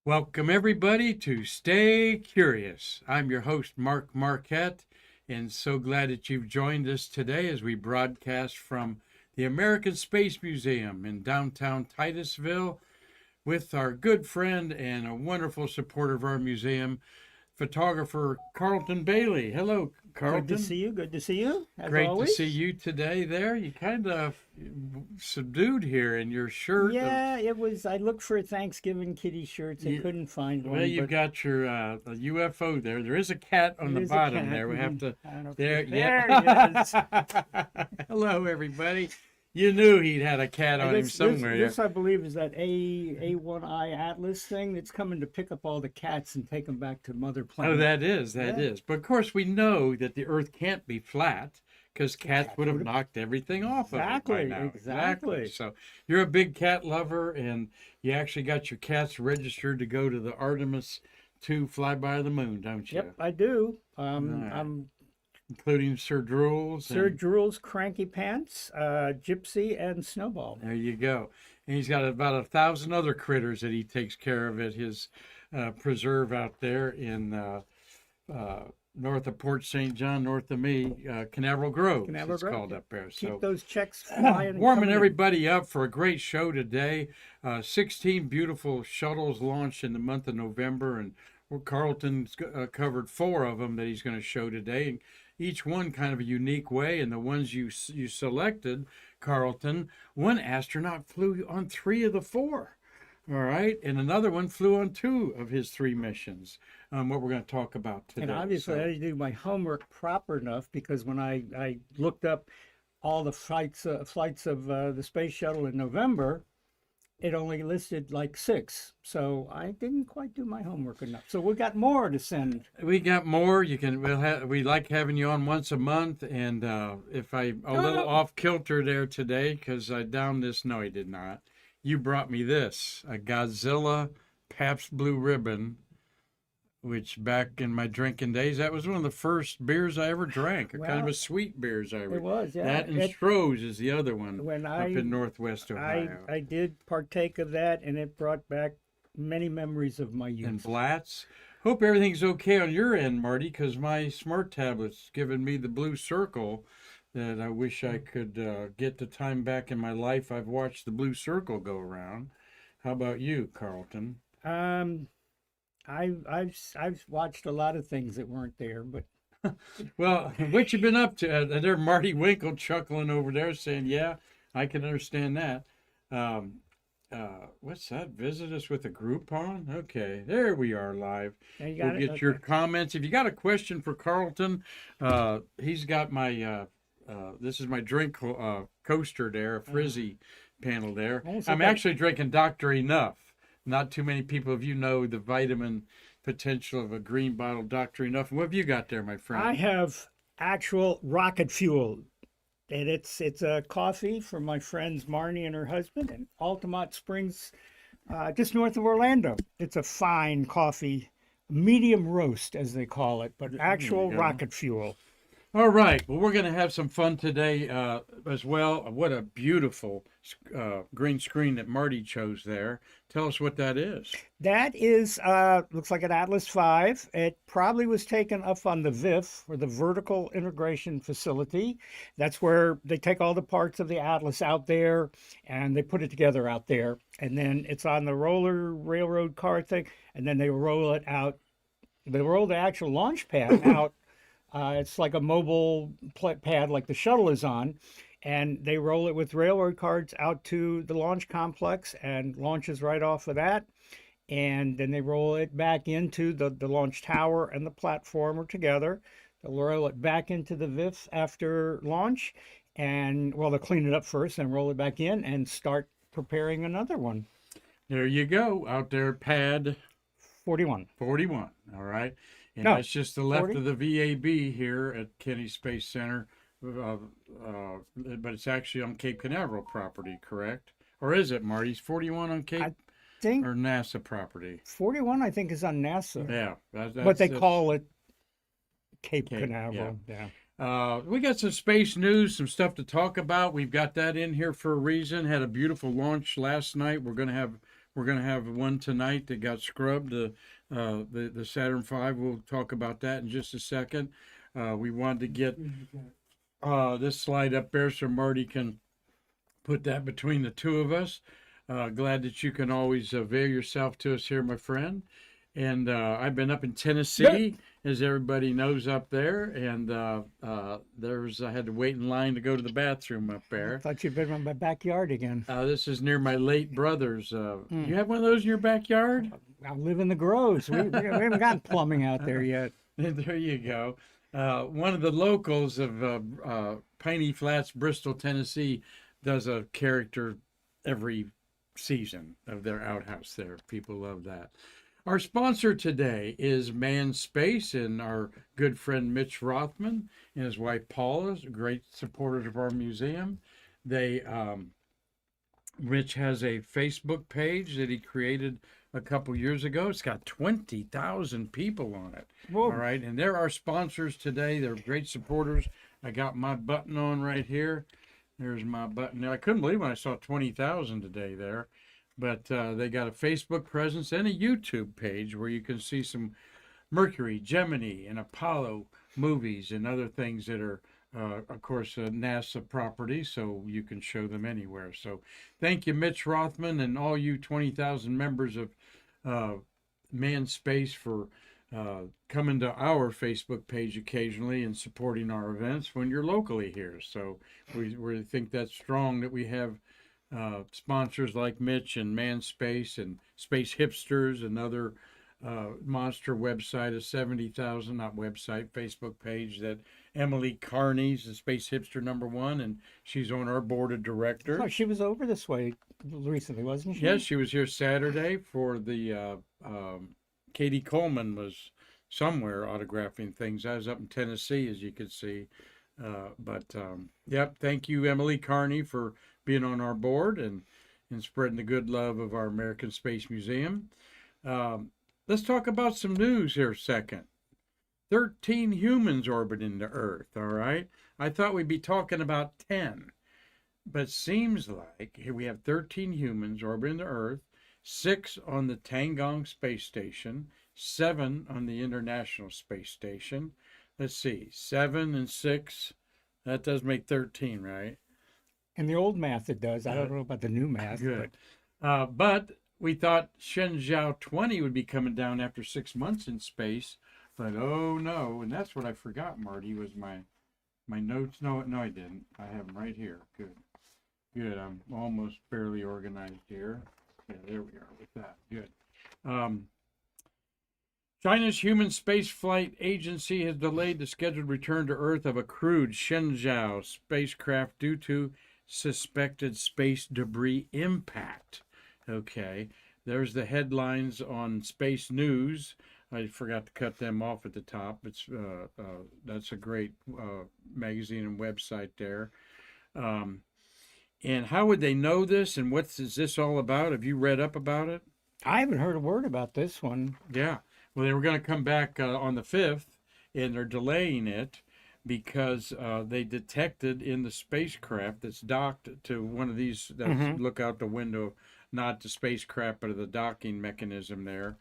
Welcome, everybody, to Stay Curious. I'm your host, Mark Marquette, and so glad that you've joined us today as we broadcast from the American Space Museum in downtown Titusville with our good friend and a wonderful supporter of our museum, photographer Carleton Bailie. Hello, Good to Carleton. see you. Good to see you, as Great to see always. you today there. You kind of subdued here in your shirt. Yeah, it was. I looked for Thanksgiving kitty shirts. I You, couldn't find Well, one, you've but got your UFO there. There is a cat on it the is a bottom cat. there. We have to. I don't know There, there he is. yeah. Hello, everybody. You knew he'd had a cat on him This, somewhere. this, I believe, is that A1I Atlas thing that's coming to pick up all the cats and take them back to Mother Oh, Planet. that is. Yeah. But of course, we know that the Earth can't be flat because cats Cats would have would've- knocked everything off of it by Exactly, now. exactly. So you're a big cat lover, and you actually got your cats registered to go to the Artemis 2 flyby of the moon, don't you? Yep, I do. right. I'm Including Sir Drools. Sir Drools, Cranky Pants, Gypsy, and Snowball. There you go. And he's got about 1,000 other critters that he takes care of at his preserve out there in north of Port St. John, north of me, Canaveral Grove. Canaveral It's Grove, called yeah. up there. Keep So those checks flying. and warming coming in. everybody up for a great show today. 16 beautiful shuttles launched in the month of November, and Carlton's covered 4 of them that he's going to show today. And each one kind of a unique way, and the ones you selected, Carlton, one astronaut flew on 3 of the 4. All right, and another one flew on 2 of his 3 missions. What we're going to talk about today. And obviously, I didn't do my homework proper enough because when I looked up all the flights of the space shuttle in November, it only listed like 6. So I didn't quite do my homework enough. So we got more to send. We got more. We like having you on once a month, and if I'm a little off kilter there today because I downed this. No, I did not. You brought me this, a Godzilla Pabst Blue Ribbon, which back in my drinking days, that was one of the first beers I ever drank, or kind of Well, a sweet beers I ever. It was, yeah. That and Stroh's is the other one When up in Northwest Ohio. I did partake of that, and it brought back many memories of my youth. And Blatz. Hope everything's okay on your end, Marty, because my smart tablet's giving me the blue circle that I wish I could get the time back in my life. I've watched the blue circle go around. How about you, Carlton? Um, I've watched a lot of things that weren't there, but Well, what you been up to? There, Marty Winkle chuckling over there, saying, "Yeah, I can understand that." What's that? Visit us with a Groupon? Okay, there we are live. now you We'll got get it. your Okay. comments. If you got a question for Carlton, he's got my. This is my drink coaster there, a frizzy panel there. Almost I'm like that- actually drinking Dr. Enough. Not too many people of you know the vitamin potential of a green bottle Dr. Enough. What have you got there, my friend? I have actual rocket fuel, and it's a coffee from my friends Marnie and her husband in Altamont Springs, just north of Orlando. It's a fine coffee, medium roast as they call it, but actual go. rocket fuel. All right. Well, we're going to have some fun today as well. What a beautiful green screen that Marty chose there. Tell us what that is. That is, looks like an Atlas V. It probably was taken up on the VIF, or the Vertical Integration Facility. That's where they take all the parts of the Atlas out there and they put it together out there. And then it's on the roller railroad car thing, and then they roll it out. They roll the actual launch pad out. It's like a mobile pad like the shuttle is on, and they roll it with railroad cars out to the launch complex and launches right off of that. And then they roll it back into the launch tower and the platform are together. They'll roll it back into the VIF after launch, and well, they'll clean it up first and roll it back in and start preparing another one. There you go. Out there, pad 41. 41. All right. And No, that's just the left 40? of the VAB here at Kennedy Space Center. But it's actually on Cape Canaveral property, correct? Or is it, Marty's 41 on Cape I think or NASA property? 41, I think, is on NASA, Yeah. but they that's call it Cape Cape, Canaveral. Yeah. We got some space news, some stuff to talk about. We've got that in here for a reason. Had a beautiful launch last night. We're going to have We're going to have one tonight that got scrubbed, the Saturn V. We'll talk about that in just a second. We wanted to get this slide up there so Marty can put that between the two of us. Glad that you can always avail yourself to us here, my friend. And I've been up in Tennessee, as everybody knows up there. And I had to wait in line to go to the bathroom up I there. thought you'd been in my backyard again. This is near my late brother's. You have one of those in your backyard? I live in the groves. We haven't gotten plumbing out there yet. There you go. One of the locals of Piney Flats, Bristol, Tennessee, does a character every season of their outhouse there. People love that. Our sponsor today is Man Space, and our good friend Mitch Rothman and his wife Paula, great supporters of our museum. Rich has a Facebook page that he created a couple years ago. It's got 20,000 people on it. Whoa. All right. And they're our sponsors today. They're great supporters. I got my button on right here. There's my button. Now, I couldn't believe when I saw 20,000 today there. But they got a Facebook presence and a YouTube page where you can see some Mercury, Gemini, and Apollo movies and other things that are of course, NASA property, so you can show them anywhere. So thank you, Mitch Rothman, and all you 20,000 members of Man Space for coming to our Facebook page occasionally and supporting our events when you're locally here. So we think that's strong that we have sponsors like Mitch and Man Space and Space Hipsters, another monster website, a 70,000, not website, Facebook page that Emily Carney's the Space Hipster #1, and she's on our board of directors. Oh, she was over this way recently, wasn't she? Yes, she was here Saturday for the Katie Coleman was somewhere autographing things. I was up in Tennessee, as you could see. Yep, thank you, Emily Carney, for being on our board and spreading the good love of our American Space Museum. Let's talk about some news here a second. 13 humans orbiting the Earth, all right? I thought we'd be talking about 10. But seems like here we have 13 humans orbiting the Earth, 6 on the Tiangong Space Station, 7 on the International Space Station. Let's see, 7 and 6, that does make 13, right? In the old math it does. I don't know about the new math. Good. But we thought Shenzhou 20 would be coming down after 6 months in space. But oh no, and that's what I forgot, Marty, was my notes. No, I didn't. I have them right here. Good. I'm almost fairly organized here. Yeah, there we are with that. Good. China's Human Space Flight Agency has delayed the scheduled return to Earth of a crewed Shenzhou spacecraft due to suspected space debris impact. Okay, there's the headlines on Space News. I forgot to cut them off at the top. It's that's a great magazine and website there. And how would they know this? And what is this all about? Have you read up about it? I haven't heard a word about this one. Yeah. Well, they were going to come back on the 5th, and they're delaying it because they detected in the spacecraft that's docked to one of these that look out the window, not the spacecraft, but the docking mechanism there.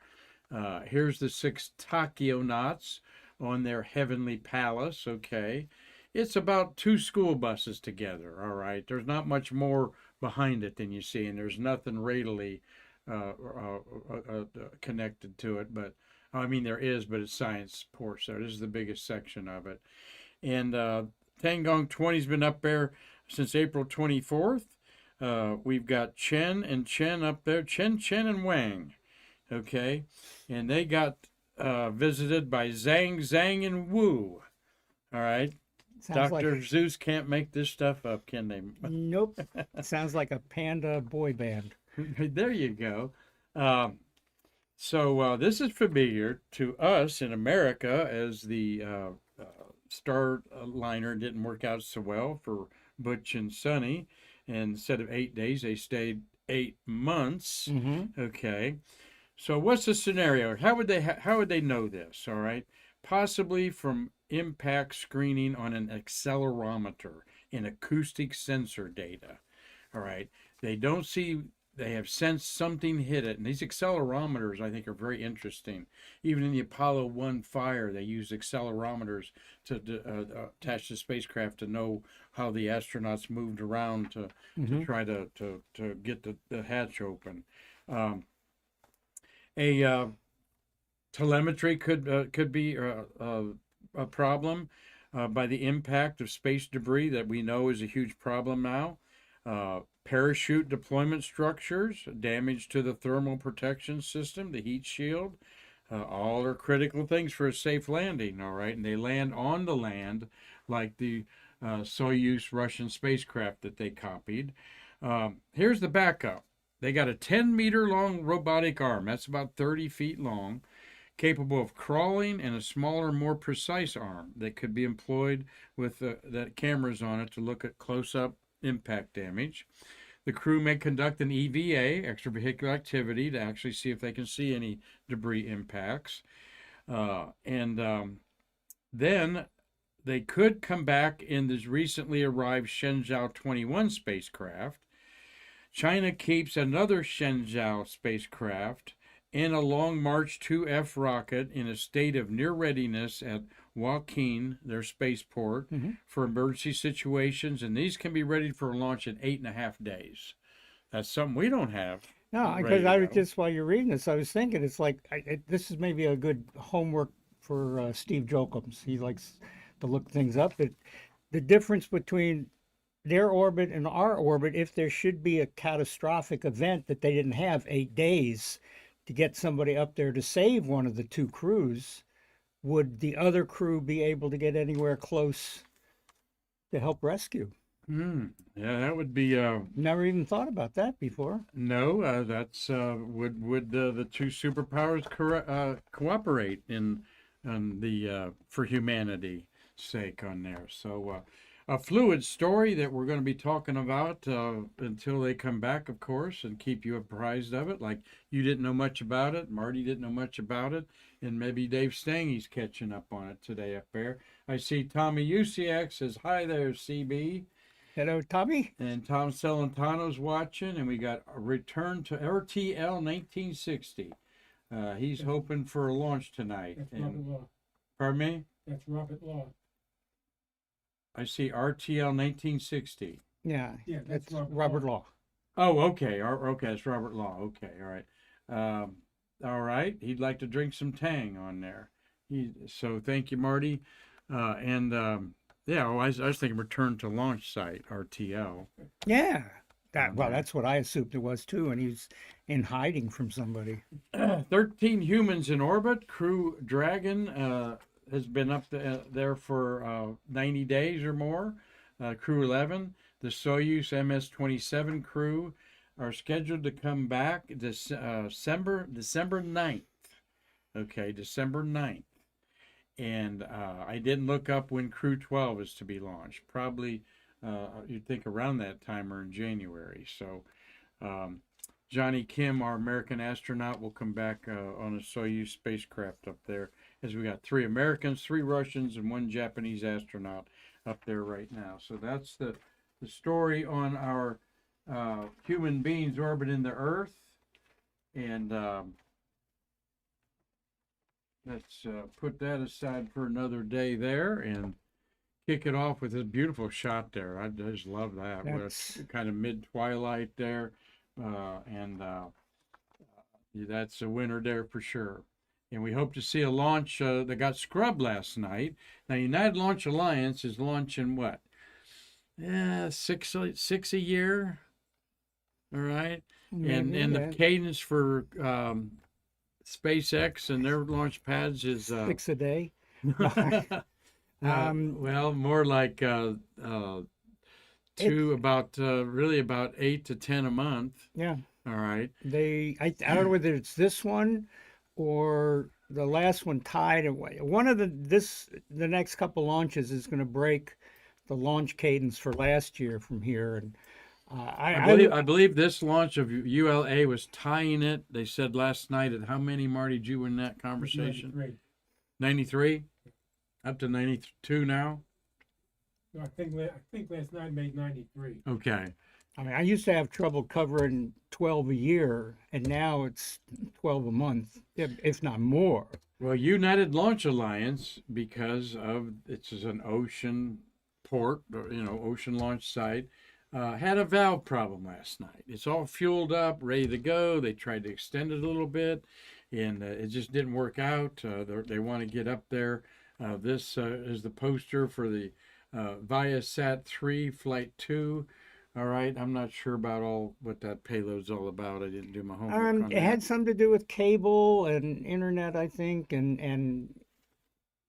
Here's the 6 tachionauts on their heavenly palace, okay? It's about 2 school buses together, all right? There's not much more behind it than you see, and there's nothing radially connected to it, but, I mean, there is, but it's science ports there. This is the biggest section of it. And Tiangong 20's been up there since April 24th. We've got Chen up there, Chen and Wang. Okay, and they got visited by Zhang and Wu. All right, Sounds Dr. like, Zeus can't make this stuff up, can they? nope. Sounds like a panda boy band. There you go. So this is familiar to us in America, as the Starliner didn't work out so well for Butch and Sonny, and instead of 8 days, they stayed 8 months. Okay. So what's the scenario? How would they know this? All right, possibly from impact screening on an accelerometer and acoustic sensor data. All right, they don't see they have sensed something hit it. And these accelerometers, I think, are very interesting. Even in the Apollo 1 fire, they used accelerometers to attach the spacecraft to know how the astronauts moved around to Hmm. try to get the hatch open. Um, a telemetry could be a problem by the impact of space debris that we know is a huge problem now. Parachute deployment structures, damage to the thermal protection system, the heat shield, all are critical things for a safe landing, all right? And they land on the land like the Soyuz Russian spacecraft that they copied. Here's the backup. They got a 10-meter long robotic arm, that's about 30 feet long, capable of crawling, and a smaller, more precise arm that could be employed with the cameras on it to look at close-up impact damage. The crew may conduct an EVA, extravehicular activity, to actually see if they can see any debris impacts. And then they could come back in this recently arrived Shenzhou 21 spacecraft. China keeps another Shenzhou spacecraft and a Long March 2F rocket in a state of near readiness at Woking, their spaceport, for emergency situations, and these can be ready for launch in 8.5 days. That's something we don't have. No, ready because to I was go. just while you're reading this, I was thinking it's like this is maybe a good homework for Steve Jokums. He likes to look things up. The difference between their orbit and our orbit, if there should be a catastrophic event that they didn't have 8 days to get somebody up there to save one of the two crews, would the other crew be able to get anywhere close to help rescue? Yeah, that would be Never even thought about that before. no. That's would the two superpowers cooperate in the for humanity sake on there? So a fluid story that we're going to be talking about until they come back, of course, and keep you apprised of it. Like you didn't know much about it, Marty didn't know much about it, and maybe Dave Stangy's catching up on it today up there. I see Tommy Usiak says, "Hi there, CB." Hello, Tommy. And Tom Celentano's watching, and we got a return to RTL 1960. He's hoping for a launch tonight. That's And, Robert Law. pardon me? That's Robert Law. I see RTL 1960. Yeah, Yeah, that's that's Robert Law. Oh, okay. Okay, it's Robert Law. Okay, all right. All right. He'd like to drink some Tang on there. So thank you, Marty. Yeah, I was thinking return to launch site, RTL. Yeah. Well, Okay. that's what I assumed it was too, and he's in hiding from somebody. 13 humans in orbit. Crew Dragon has been up there for 90 days or more. Crew 11, the Soyuz MS-27 crew are scheduled to come back December 9th. Okay, December 9th. And I didn't look up when Crew 12 is to be launched. Probably, you'd think around that time or in January. So Johnny Kim, our American astronaut, will come back on a Soyuz spacecraft up there, as we got 3 Americans, 3 Russians, and 1 Japanese astronaut up there right now. So that's the story on our human beings orbiting the Earth. And let's put that aside for another day there and kick it off with this beautiful shot there. I just love that. That's- What a kind of mid-twilight there. That's a winner there for sure. And we hope to see a launch that got scrubbed last night. Now, United Launch Alliance is launching what? Yeah, six a year. All right. And the cadence for SpaceX and their launch pads is 6 a day. well, more like really about 8 to 10 a month. Yeah. All right. I don't know whether it's this one or the last one tied. One of the next couple launches is going to break the launch cadence for last year from here. And I believe this launch of ULA was tying it. They said last night at how many, Marty, did you win that conversation? 93? Up to 92 now? No, I think last night made 93. Okay. I mean, I used to have trouble covering 12 a year, and now it's 12 a month, if not more. Well, United Launch Alliance, because of it's an ocean port, or, ocean launch site, had a valve problem last night. It's all fueled up, ready to go. They tried to extend it a little bit, and it just didn't work out. They want to get up there. This is the poster for the Viasat 3 Flight 2. All right, I'm not sure about all what that payload's all about. I didn't do my homework on It that. had something to do with cable and internet, I think, and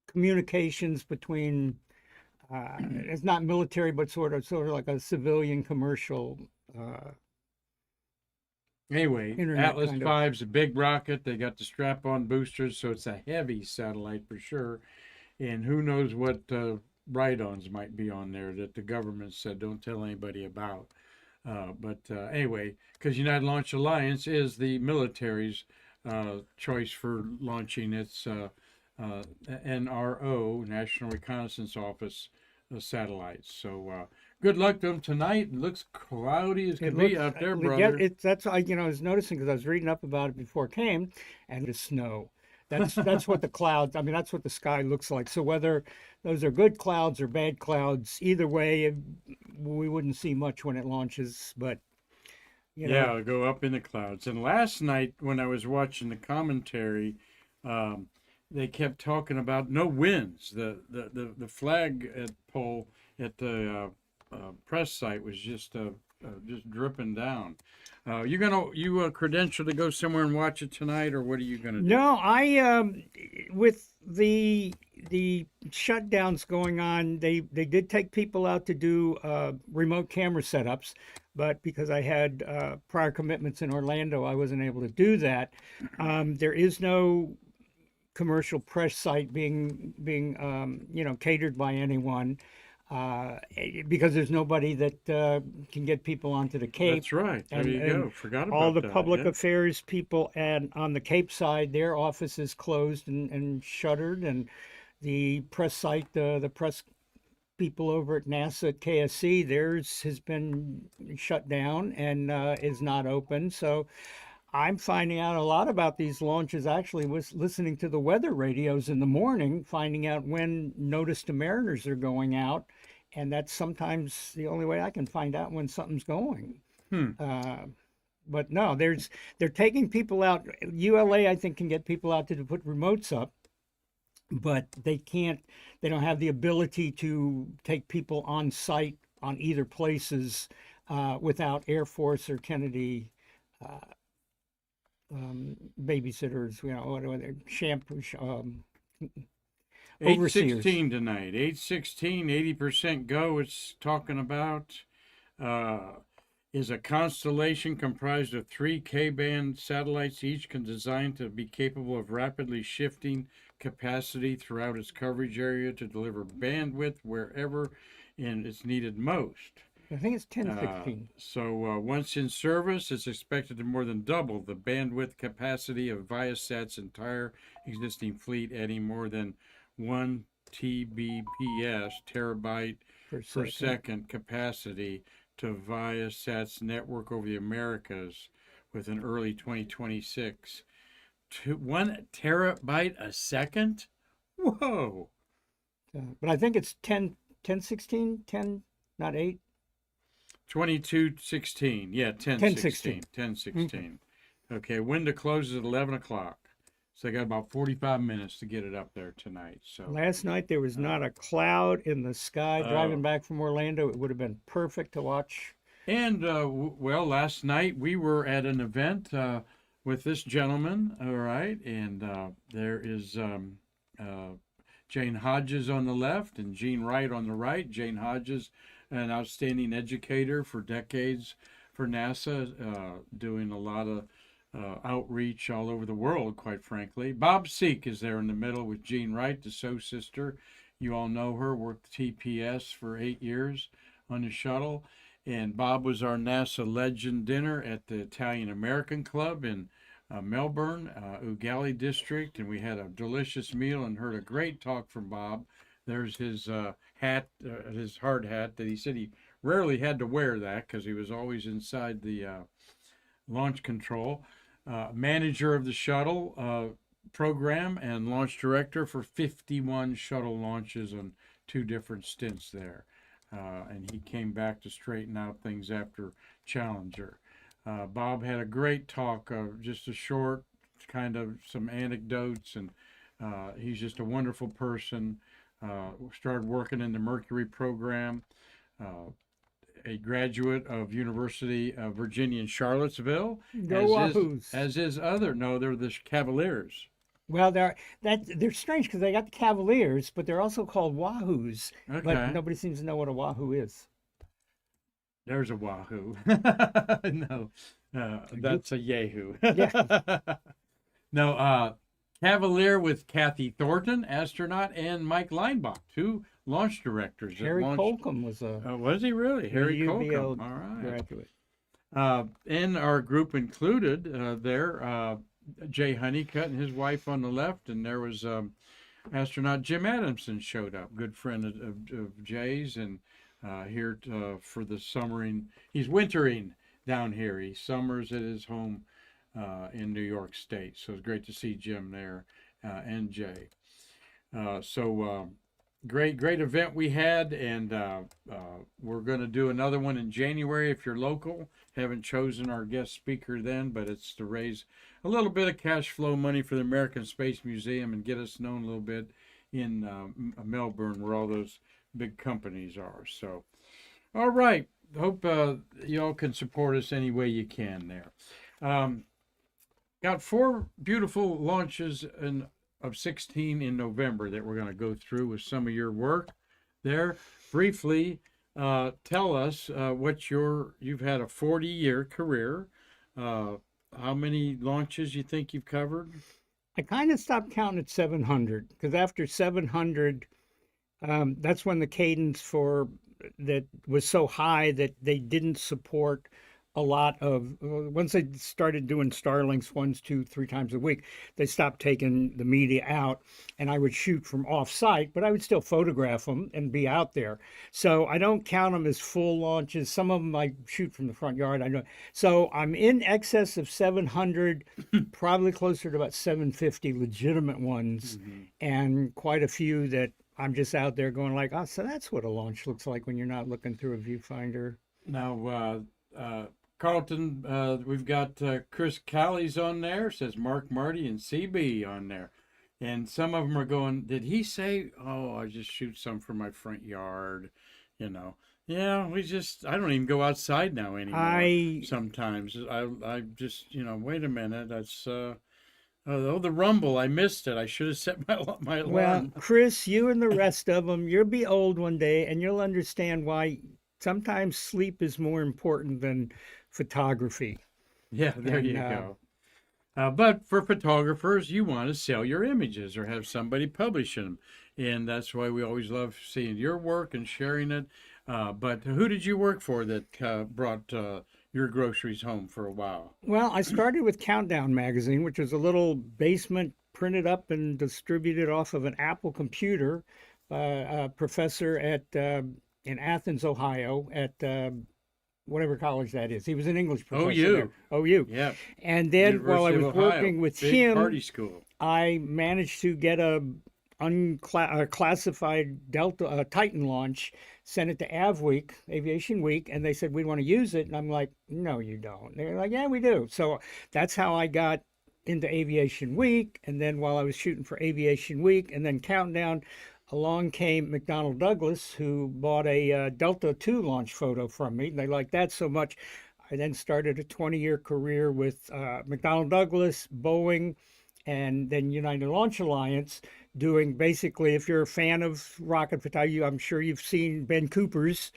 communications between. It's not military, but sort of like a civilian commercial uh, Anyway, internet Atlas kind of. V's a big rocket. They got the strap-on boosters, so it's a heavy satellite for sure. And who knows what ride-ons might be on there that the government said don't tell anybody about. But anyway, because United Launch Alliance is the military's choice for launching its NRO, National Reconnaissance Office, satellites. So good luck to them tonight. It looks cloudy as can be out there, brother. That's I was noticing because I was reading up about it before it came, and the snow. That's what the clouds. I mean, that's what the sky looks like. So whether those are good clouds or bad clouds, either way, we wouldn't see much when it launches. But Yeah, it'll go up in the clouds. And last night when I was watching the commentary, um, they kept talking about no winds. The flag at pole at the press site was just dripping down. You credentialed to go somewhere and watch it tonight, or what are you gonna do? No, I with the shutdowns going on, they did take people out to do remote camera setups, but because I had prior commitments in Orlando, I wasn't able to do that. There is no commercial press site being catered by anyone because there's nobody that can get people onto the Cape. That's right. There And, you and go. Forgot about all the that. public Yeah. affairs people and on the Cape side, their offices closed and shuttered, and the press site, the press people over at NASA at KSC, theirs has been shut down and is not open. So I'm finding out a lot about these launches. Actually, was listening to the weather radios in the morning, finding out when notice to mariners are going out, and that's sometimes the only way I can find out when something's going. Hmm. But no, they're taking people out. ULA, I think, can get people out to put remotes up, but they can't. They don't have the ability to take people on site on either places without Air Force or Kennedy babysitters, what are they, shampoo, overseers. 8:16 tonight. 8:16, 80% go. It's talking about is a constellation comprised of three K-band satellites, each designed to be capable of rapidly shifting capacity throughout its coverage area to deliver bandwidth wherever it's needed most. I think it's 1016. So once in service, it's expected to more than double the bandwidth capacity of Viasat's entire existing fleet, adding more than 1 TBPS, terabyte per second capacity to Viasat's network over the Americas within early 2026. 1 terabyte a second? Whoa! But I think it's 1016, 10, not 8. 22:16. Yeah, 10:16. 10:16. Okay, window closes at 11 o'clock. So they got about 45 minutes to get it up there tonight. So last night there was not a cloud in the sky. Driving back from Orlando, it would have been perfect to watch. And well, last night we were at an event with this gentleman. All right, and there is Jane Hodges on the left and Gene Wright on the right. Jane Hodges, an outstanding educator for decades for NASA, doing a lot of outreach all over the world, quite frankly. Bob Seek is there in the middle with Gene Wright, the So sister. You all know her, worked TPS for 8 years on the shuttle. And Bob was our NASA Legend dinner at the Italian American Club in Melbourne, Ugali District. And we had a delicious meal and heard a great talk from Bob. There's his hat, his hard hat that he said he rarely had to wear that because he was always inside the launch control. Manager of the shuttle program and launch director for 51 shuttle launches on 2 different stints there. And he came back to straighten out things after Challenger. Bob had a great talk, just a short kind of some anecdotes, and he's just a wonderful person. Started working in the Mercury program. A graduate of University of Virginia in Charlottesville, Go Wahoos. as is other. No, they're the Cavaliers. Well, they're strange because they got the Cavaliers, but they're also called Wahoos. But Okay, nobody seems to know what a Wahoo is. there's a Wahoo. No, that's a Yahoo. Yeah. No, Cavalier with Kathy Thornton, astronaut, and Mike Leinbach, 2 launch directors. Harry launched, Holcomb was a was he really? Harry UBL Holcomb. All right. graduate. And our group included there Jay Honeycutt and his wife on the left, and there was astronaut Jim Adamson showed up, good friend of Jay's, and here for the summering. He's wintering down here. He summers at his home in New York State. So it's great to see Jim there and Jay. Great event we had, and we're going to do another one in January if you're local. Haven't chosen our guest speaker then, but it's to raise a little bit of cash flow money for the American Space Museum and get us known a little bit in Melbourne, where all those big companies are. So, all right. Hope y'all can support us any way you can there. Got 4 beautiful launches of 16 in November that we're going to go through with some of your work there. Briefly, tell us what you've had a 40-year career. How many launches you think you've covered? I kind of stopped counting at 700 because after 700, that's when the cadence for that was so high that they didn't support a lot of once they started doing Starlinks 1, 2, 3 times a week, they stopped taking the media out, and I would shoot from off site, but I would still photograph them and be out there. So I don't count them as full launches. Some of them I shoot from the front yard. I know. So I'm in excess of 700, probably closer to about 750 legitimate ones, and quite a few that I'm just out there going like, oh, so that's what a launch looks like when you're not looking through a viewfinder. Now, Carlton, we've got Chris Callie's on there, says Mark, Marty, and CB on there. And some of them are going, did he say, oh, I just shoot some from my front yard, you know? Yeah, I don't even go outside now anymore. Sometimes I just, wait a minute, that's, the rumble, I missed it. I should have set my alarm. Well, Chris, you and the rest of them, you'll be old one day and you'll understand why sometimes sleep is more important than photography. Yeah, there you go. But for photographers, you want to sell your images or have somebody publish them. And that's why we always love seeing your work and sharing it. But who did you work for that brought your groceries home for a while? Well, I started with Countdown magazine, which was a little basement printed up and distributed off of an Apple computer by a professor at in Athens, Ohio, at whatever college that is. He was an English professor. OU. OU. Yeah. And then University while I was of Ohio. working with Big him, party school. I managed to get a classified Delta Titan launch, sent it to AvWeek, Aviation Week, and they said, we want to use it. And I'm like, no, you don't. They're like, yeah, we do. So that's how I got into Aviation Week. And then while I was shooting for Aviation Week and then Countdown, along came McDonnell Douglas, who bought a Delta II launch photo from me. They liked that so much. I then started a 20-year career with McDonnell Douglas, Boeing, and then United Launch Alliance, doing basically, if you're a fan of rocket photography, I'm sure you've seen Ben Cooper's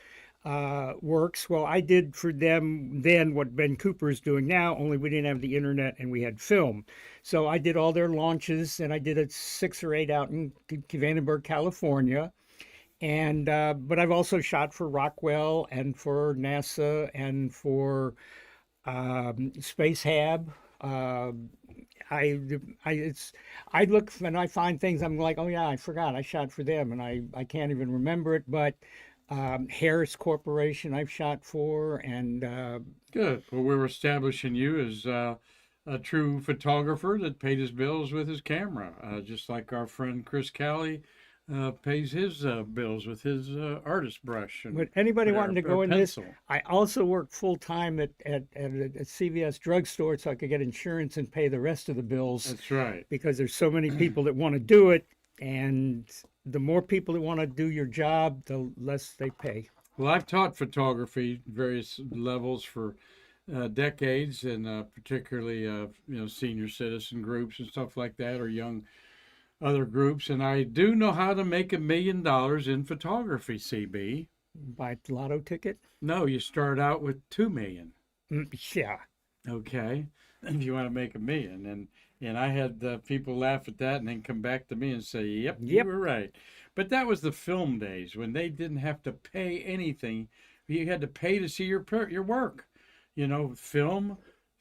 works. Well, I did for them then what Ben Cooper is doing now, only we didn't have the internet and we had film. So I did all their launches, and I did 6 or 8 out in Vandenberg, California. And but I've also shot for Rockwell and for NASA and for Space Hab. I look and I find things, I'm like, oh yeah, I forgot I shot for them, and I can't even remember it. But Harris Corporation I've shot for, and Good. Well, we're establishing you as a true photographer that paid his bills with his camera, just like our friend Chris Calley pays his bills with his artist brush and but anybody wanting to or go in this, pencil. I also work full time at a CVS drugstore so I could get insurance and pay the rest of the bills That's right. because there's so many people that want to do it, and the more people that want to do your job, the less they pay. Well, I've taught photography various levels for decades, and particularly senior citizen groups and stuff like that, or young other groups. And I do know how to make $1 million in photography. CB. Buy a lotto ticket. No, you start out with 2 million. Yeah. Okay, if you want to make 1 million, and I had people laugh at that and then come back to me and say, "Yep, you were right." But that was the film days when they didn't have to pay anything. You had to pay to see your work. Film,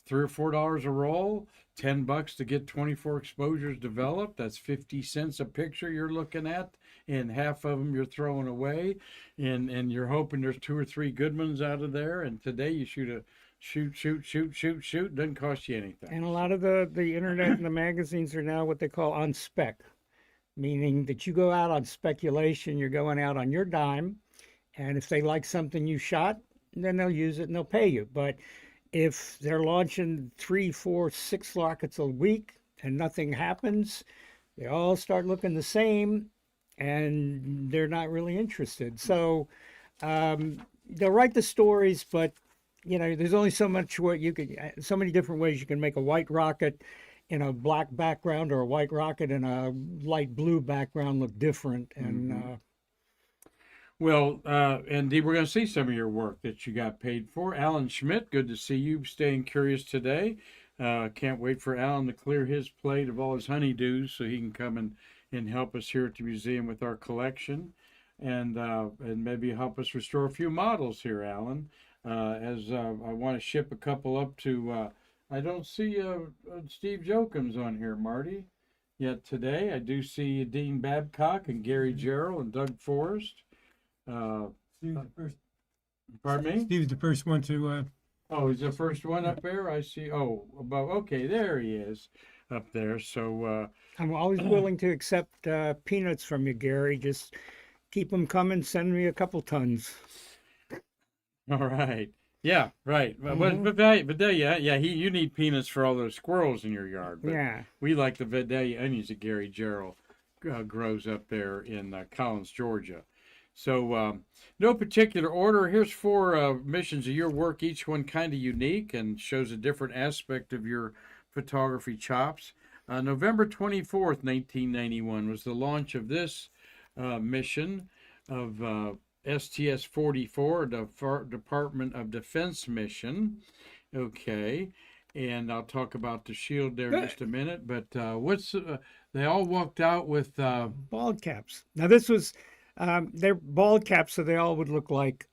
$3 or $4 a roll, $10 to get 24 exposures developed. That's 50 cents a picture you're looking at, and half of them you're throwing away, and you're hoping there's 2 or 3 good ones out of there. And today you shoot. Doesn't cost you anything. And a lot of the internet and the magazines are now what they call on spec, meaning that you go out on speculation, you're going out on your dime, and if they like something you shot, then they'll use it and they'll pay you. But if they're launching 3, 4, 6 rockets a week and nothing happens, they all start looking the same, and they're not really interested. So they'll write the stories, but there's only so much so many different ways you can make a white rocket in a black background or a white rocket in a light blue background look different. And well, and we're going to see some of your work that you got paid for. Alan Schmidt, good to see you staying curious today. Can't wait for Alan to clear his plate of all his honeydews so he can come and help us here at the museum with our collection, and maybe help us restore a few models here, Alan. As I want to ship a couple up to, I don't see Steve Jokins on here, Marty, yet today. I do see Dean Babcock and Gary Gerald and Doug Forrest. Steve's the first. Pardon me? Steve's the first one to. Oh, he's the first one up there. I see. Oh, above. Okay, there he is, up there. So I'm always willing to accept peanuts from you, Gary. Just keep them coming. Send me a couple tons. all right. Yeah, right. You need peanuts for all those squirrels in your yard. But Yeah. we like the Vidalia onions that Gary Gerald grows up there in Collins, Georgia. So, no particular order. Here's 4 missions of your work, each one kind of unique and shows a different aspect of your photography chops. November 24th, 1991 was the launch of this mission of STS-44, the Department of Defense mission. Okay, and I'll talk about the shield there in just a minute. But they all walked out with Bald caps. Now this was, they're bald caps, so they all would look like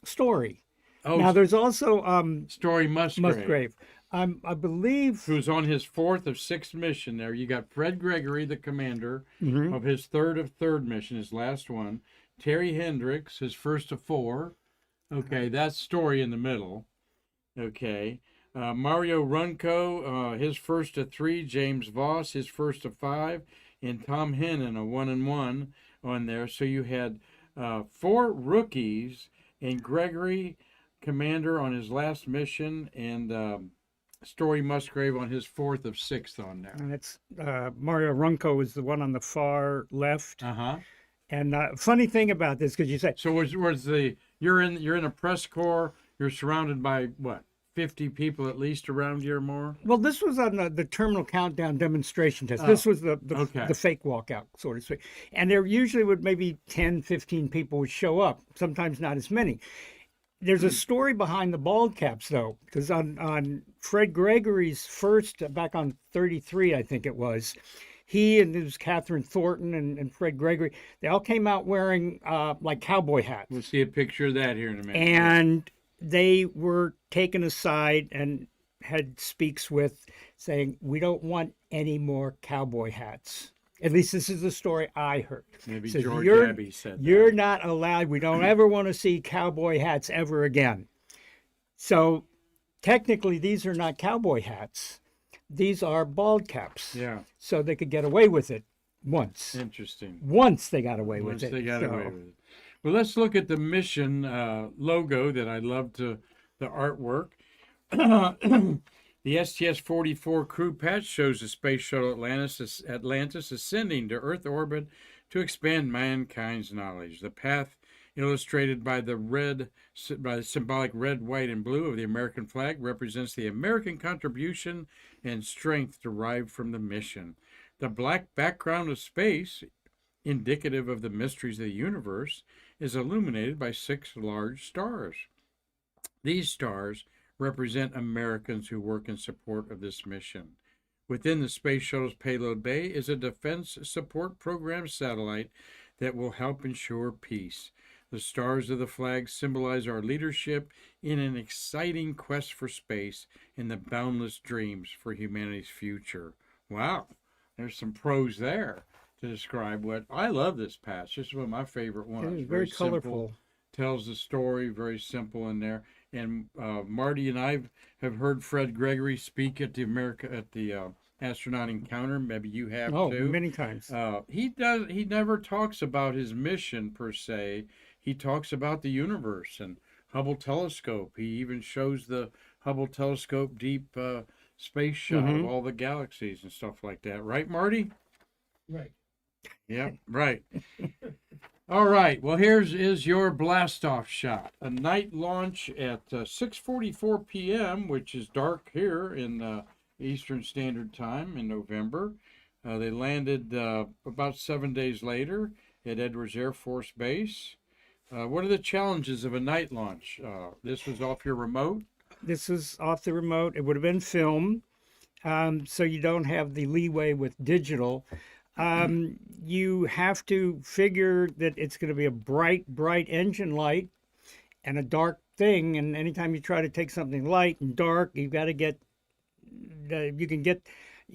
Story. Now there's also Story Musgrave. I believe, Who's on his 4th of 6th mission there. You got Fred Gregory, the commander of his 3rd of 3rd mission, his last one. Terry Hendricks, his 1st of 4. Okay, that's Story in the middle. Okay. Mario Runco, his 1st of 3. James Voss, his 1st of 5. And Tom Hennon, a 1-1 on there. So you had 4 rookies, and Gregory, commander, on his last mission, and Story Musgrave on his 4th of 6th on there. and it's Mario Runco is the one on the far left. And funny thing about this, because you said, So you're in a press corps. You're surrounded by what, 50 people at least around you or more? well, this was on the terminal countdown demonstration test. This was the okay. fake walkout, so to speak. And there usually would maybe 10, 15 people would show up, sometimes not as many. There's a story behind the bald caps, though, because on Fred Gregory's first, back on 33, I think it was, he and it was Catherine Thornton and Fred Gregory, they all came out wearing like cowboy hats. We'll see a picture of that here in a minute. And they were taken aside and had speaks with saying, we don't want any more cowboy hats. At least this is the story I heard. Maybe Says George you're Abbey said you're that. not allowed. We don't ever want to see cowboy hats ever again. So technically, these are not cowboy hats. These are bald caps. Yeah, So they could get away with it once. interesting. Once they got away with Once it. they got away So, with it. Well, let's look at the mission logo that I love the artwork. The STS-44 crew patch shows the space shuttle Atlantis ascending to Earth orbit to expand mankind's knowledge. The path illustrated by the symbolic red, white, and blue of the American flag represents the American contribution and strength derived from the mission. The black background of space, indicative of the mysteries of the universe, is illuminated by 6 large stars. These stars represent Americans who work in support of this mission. Within the Space Shuttle's payload bay is a Defense Support Program satellite that will help ensure peace. The stars of the flag symbolize our leadership in an exciting quest for space and the boundless dreams for humanity's future. Wow, there's some prose there to describe what I love. This patch. This is one of my favorite ones. it was very simple, colorful. tells the story, very simple in there. And Marty and I have heard Fred Gregory speak at the astronaut encounter. Maybe you have Oh, too. many times. He never talks about his mission per se. He talks about the universe and Hubble telescope. He even shows the Hubble telescope deep space shot of all the galaxies and stuff like that. Right, Marty? Right. Yep, right. All right. Well, is your blast-off shot. A night launch at 6:44 p.m., which is dark here in Eastern Standard Time in November. They landed about 7 days later at Edwards Air Force Base. What are the challenges of a night launch? This was off your remote? This was off the remote. It would have been film. So you don't have the leeway with digital. You have to figure that it's going to be a bright, bright engine light and a dark thing. And anytime you try to take something light and dark, you've got to get, you can get,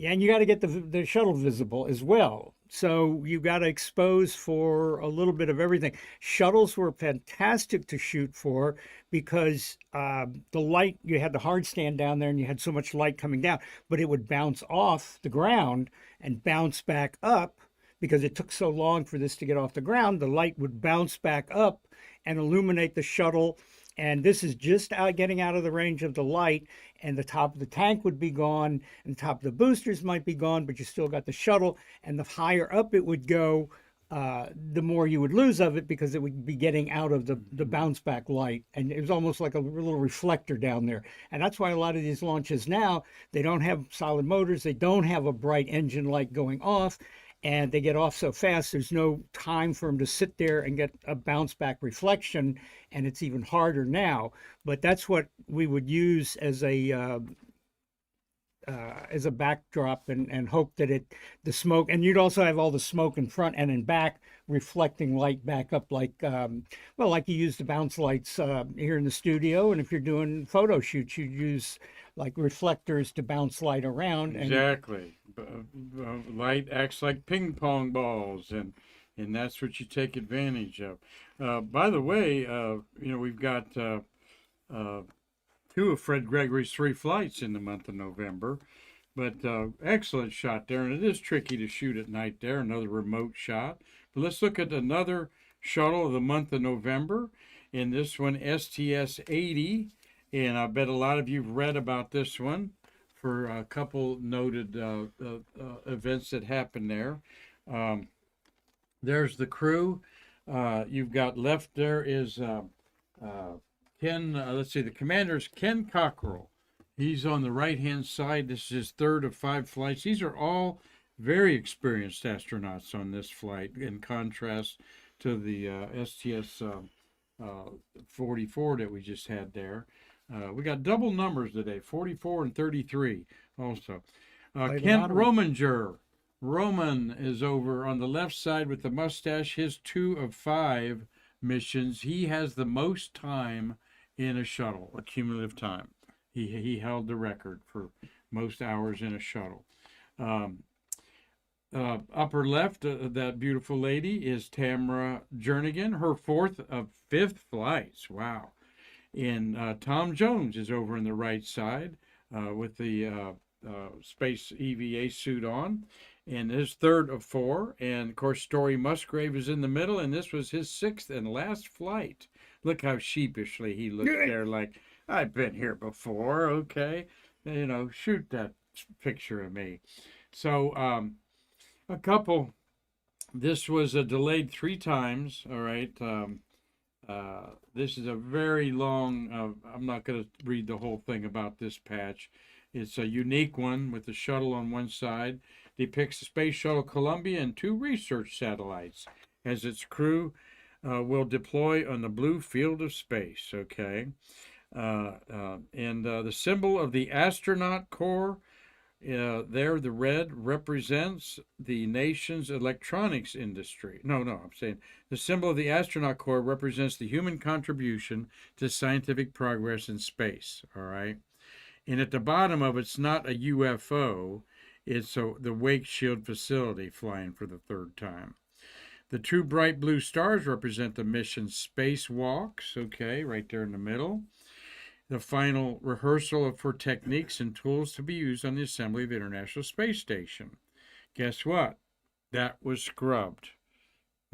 and you got to get the shuttle visible as well. So you got to expose for a little bit of everything. Shuttles were fantastic to shoot for because the light, you had the hard stand down there and you had so much light coming down, but it would bounce off the ground and bounce back up because it took so long for this to get off the ground. The light would bounce back up and illuminate the shuttle. And this is just getting out of the range of the light, and the top of the tank would be gone, and the top of the boosters might be gone, but you still got the shuttle. And the higher up it would go, the more you would lose of it because it would be getting out of the bounce back light. And it was almost like a little reflector down there. And that's why a lot of these launches now, they don't have solid motors, they don't have a bright engine light going off. And they get off so fast, there's no time for them to sit there and get a bounce back reflection, and it's even harder now. But that's what we would use as a backdrop, and hope that the smoke, and you'd also have all the smoke in front and in back reflecting light back up, like like you use the bounce lights here in the studio. And if you're doing photo shoots, you'd use like reflectors to bounce light around. Exactly. Light acts like ping pong balls, and that's what you take advantage of. By the way, we've got 2 of Fred Gregory's 3 flights in the month of November. But excellent shot there, and it is tricky to shoot at night there, another remote shot. But let's look at another shuttle of the month of November, and this one, STS-80, and I bet a lot of you've read about this one for a couple noted events that happened there. There's the crew. You've got left there is Ken, let's see, the commander's Ken Cockrell. He's on the right-hand side. This is his 3rd of 5 flights. These are all very experienced astronauts on this flight, in contrast to the STS-44 that we just had there. We got double numbers today, 44 and 33 also. Kent Rominger. Roman is over on the left side with the mustache. His 2 of 5 missions. He has the most time in a shuttle, a cumulative time. He held the record for most hours in a shuttle. upper left, that beautiful lady is Tamara Jernigan, her fourth of fifth flights. Wow. And Tom Jones is over on the right side with the space EVA suit on, and his third of four. And of course, Story Musgrave is in the middle, and this was his sixth and last flight. Look how sheepishly he looked there, like, I've been here before, okay? You know, shoot that picture of me. So, a couple, this was delayed 3 times, all right? This is a very long, I'm not going to read the whole thing about this patch. It's a unique one with the shuttle on one side. Depicts the Space Shuttle Columbia and 2 research satellites as its crew will deploy on the blue field of space, okay? And the symbol of the astronaut corps there, the red represents the nation's electronics industry. No, I'm saying the symbol of the astronaut corps represents the human contribution to scientific progress in space. All right. And at the bottom of it's not a UFO, it's the Wake Shield facility flying for the 3rd time. The 2 bright blue stars represent the mission's spacewalks, okay, right there in the middle. The final rehearsal for techniques and tools to be used on the assembly of the International Space Station. Guess what? That was scrubbed.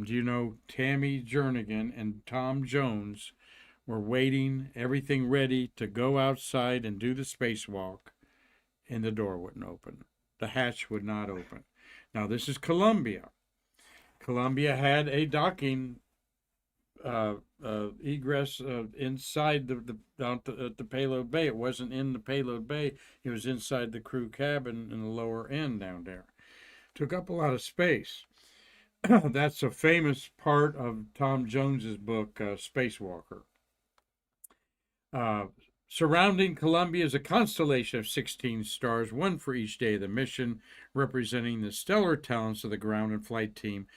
Do you know Tammy Jernigan and Tom Jones were waiting, everything ready to go outside and do the spacewalk, and the door wouldn't open. The hatch would not open. Now, this is Columbia. Columbia had a docking egress inside the payload bay. It wasn't in the payload bay. It was inside the crew cabin in the lower end down there. Took up a lot of space. That's a famous part of Tom Jones's book, Spacewalker. Surrounding Columbia is a constellation of 16 stars, 1 for each day of the mission, representing the stellar talents of the ground and flight team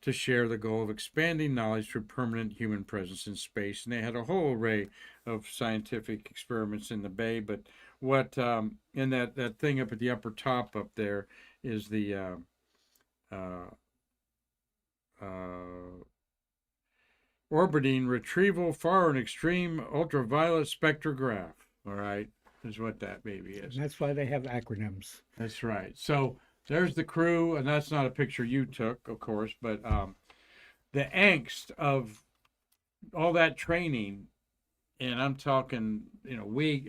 to share the goal of expanding knowledge through permanent human presence in space. And they had a whole array of scientific experiments in the bay. But what in that thing up at the upper top up there is the orbiting retrieval far and extreme ultraviolet spectrograph. All right, is what that baby is. And that's why they have acronyms. That's right. So there's the crew, and that's not a picture you took, of course, but the angst of all that training, and I'm talking,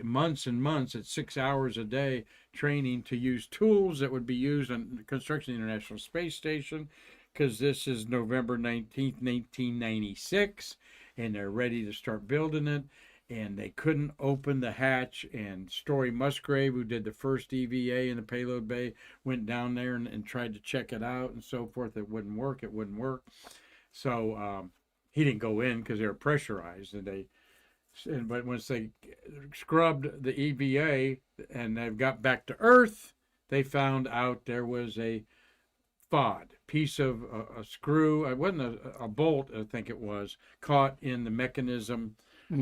months and months at 6 hours a day training to use tools that would be used on the construction of the International Space Station, because this is November 19th, 1996, and they're ready to start building it. And they couldn't open the hatch, and Story Musgrave, who did the first EVA in the payload bay, went down there and tried to check it out and so forth. It wouldn't work. So he didn't go in because they were pressurized, but once they scrubbed the EVA and they got back to Earth, they found out there was a FOD, piece of a screw. It wasn't a bolt, I think it was, caught in the mechanism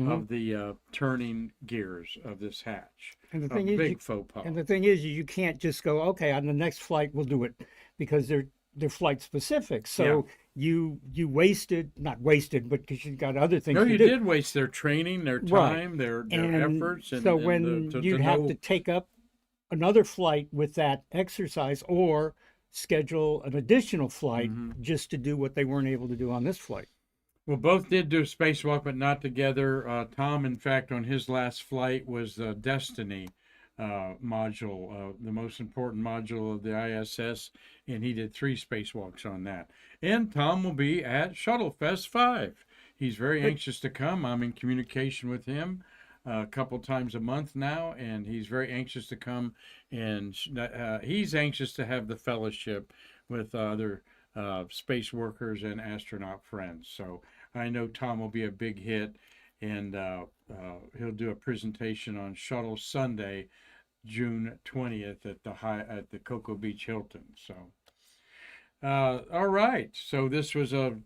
of the turning gears of this hatch. And the thing is, big faux pas. And the thing is, you can't just go, okay, on the next flight we'll do it, because they're flight specific. So you wasted, not wasted, but because you've got other things. No, to you do. did waste their training, their time, their efforts. And, so when you'd have to take up another flight with that exercise, or schedule an additional flight just to do what they weren't able to do on this flight. Well, both did do a spacewalk, but not together. Tom, in fact, on his last flight was the Destiny module, the most important module of the ISS, and he did 3 spacewalks on that. And Tom will be at Shuttle Fest 5. He's very anxious to come. I'm in communication with him a couple times a month now, and he's very anxious to come, and he's anxious to have the fellowship with other space workers and astronaut friends. So I know Tom will be a big hit, and he'll do a presentation on Shuttle Sunday, June 20th at the Cocoa Beach Hilton. So all right, so this was a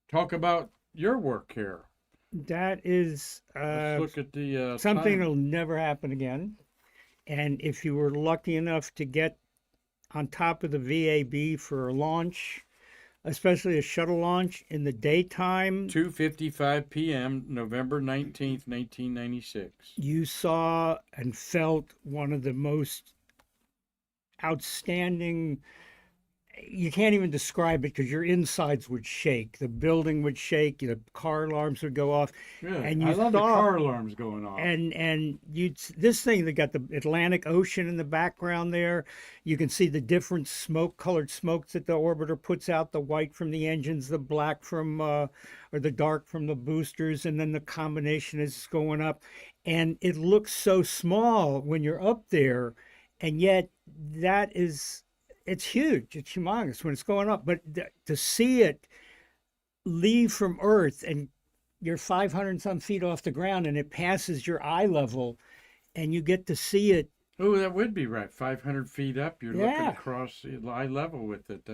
talk about your work here. That is Let's look at the something time. that'll never happen again. And if you were lucky enough to get on top of the VAB for a launch, especially a shuttle launch in the daytime. 2:55 p.m., November 19th, 1996. You saw and felt one of the most outstanding. You can't even describe it because your insides would shake. The building would shake. The car alarms would go off. Good. And I you love the saw, car alarms going off. and you this thing that got the Atlantic Ocean in the background there. You can see the different colored smokes that the orbiter puts out, the white from the engines, the black from or the dark from the boosters, and then the combination is going up. And it looks so small when you're up there, and yet it's huge. It's humongous when it's going up. But to see it leave from Earth and you're 500 and some feet off the ground and it passes your eye level and you get to see it. Oh, that would be right. 500 feet up, you're looking Yeah. across eye level with it.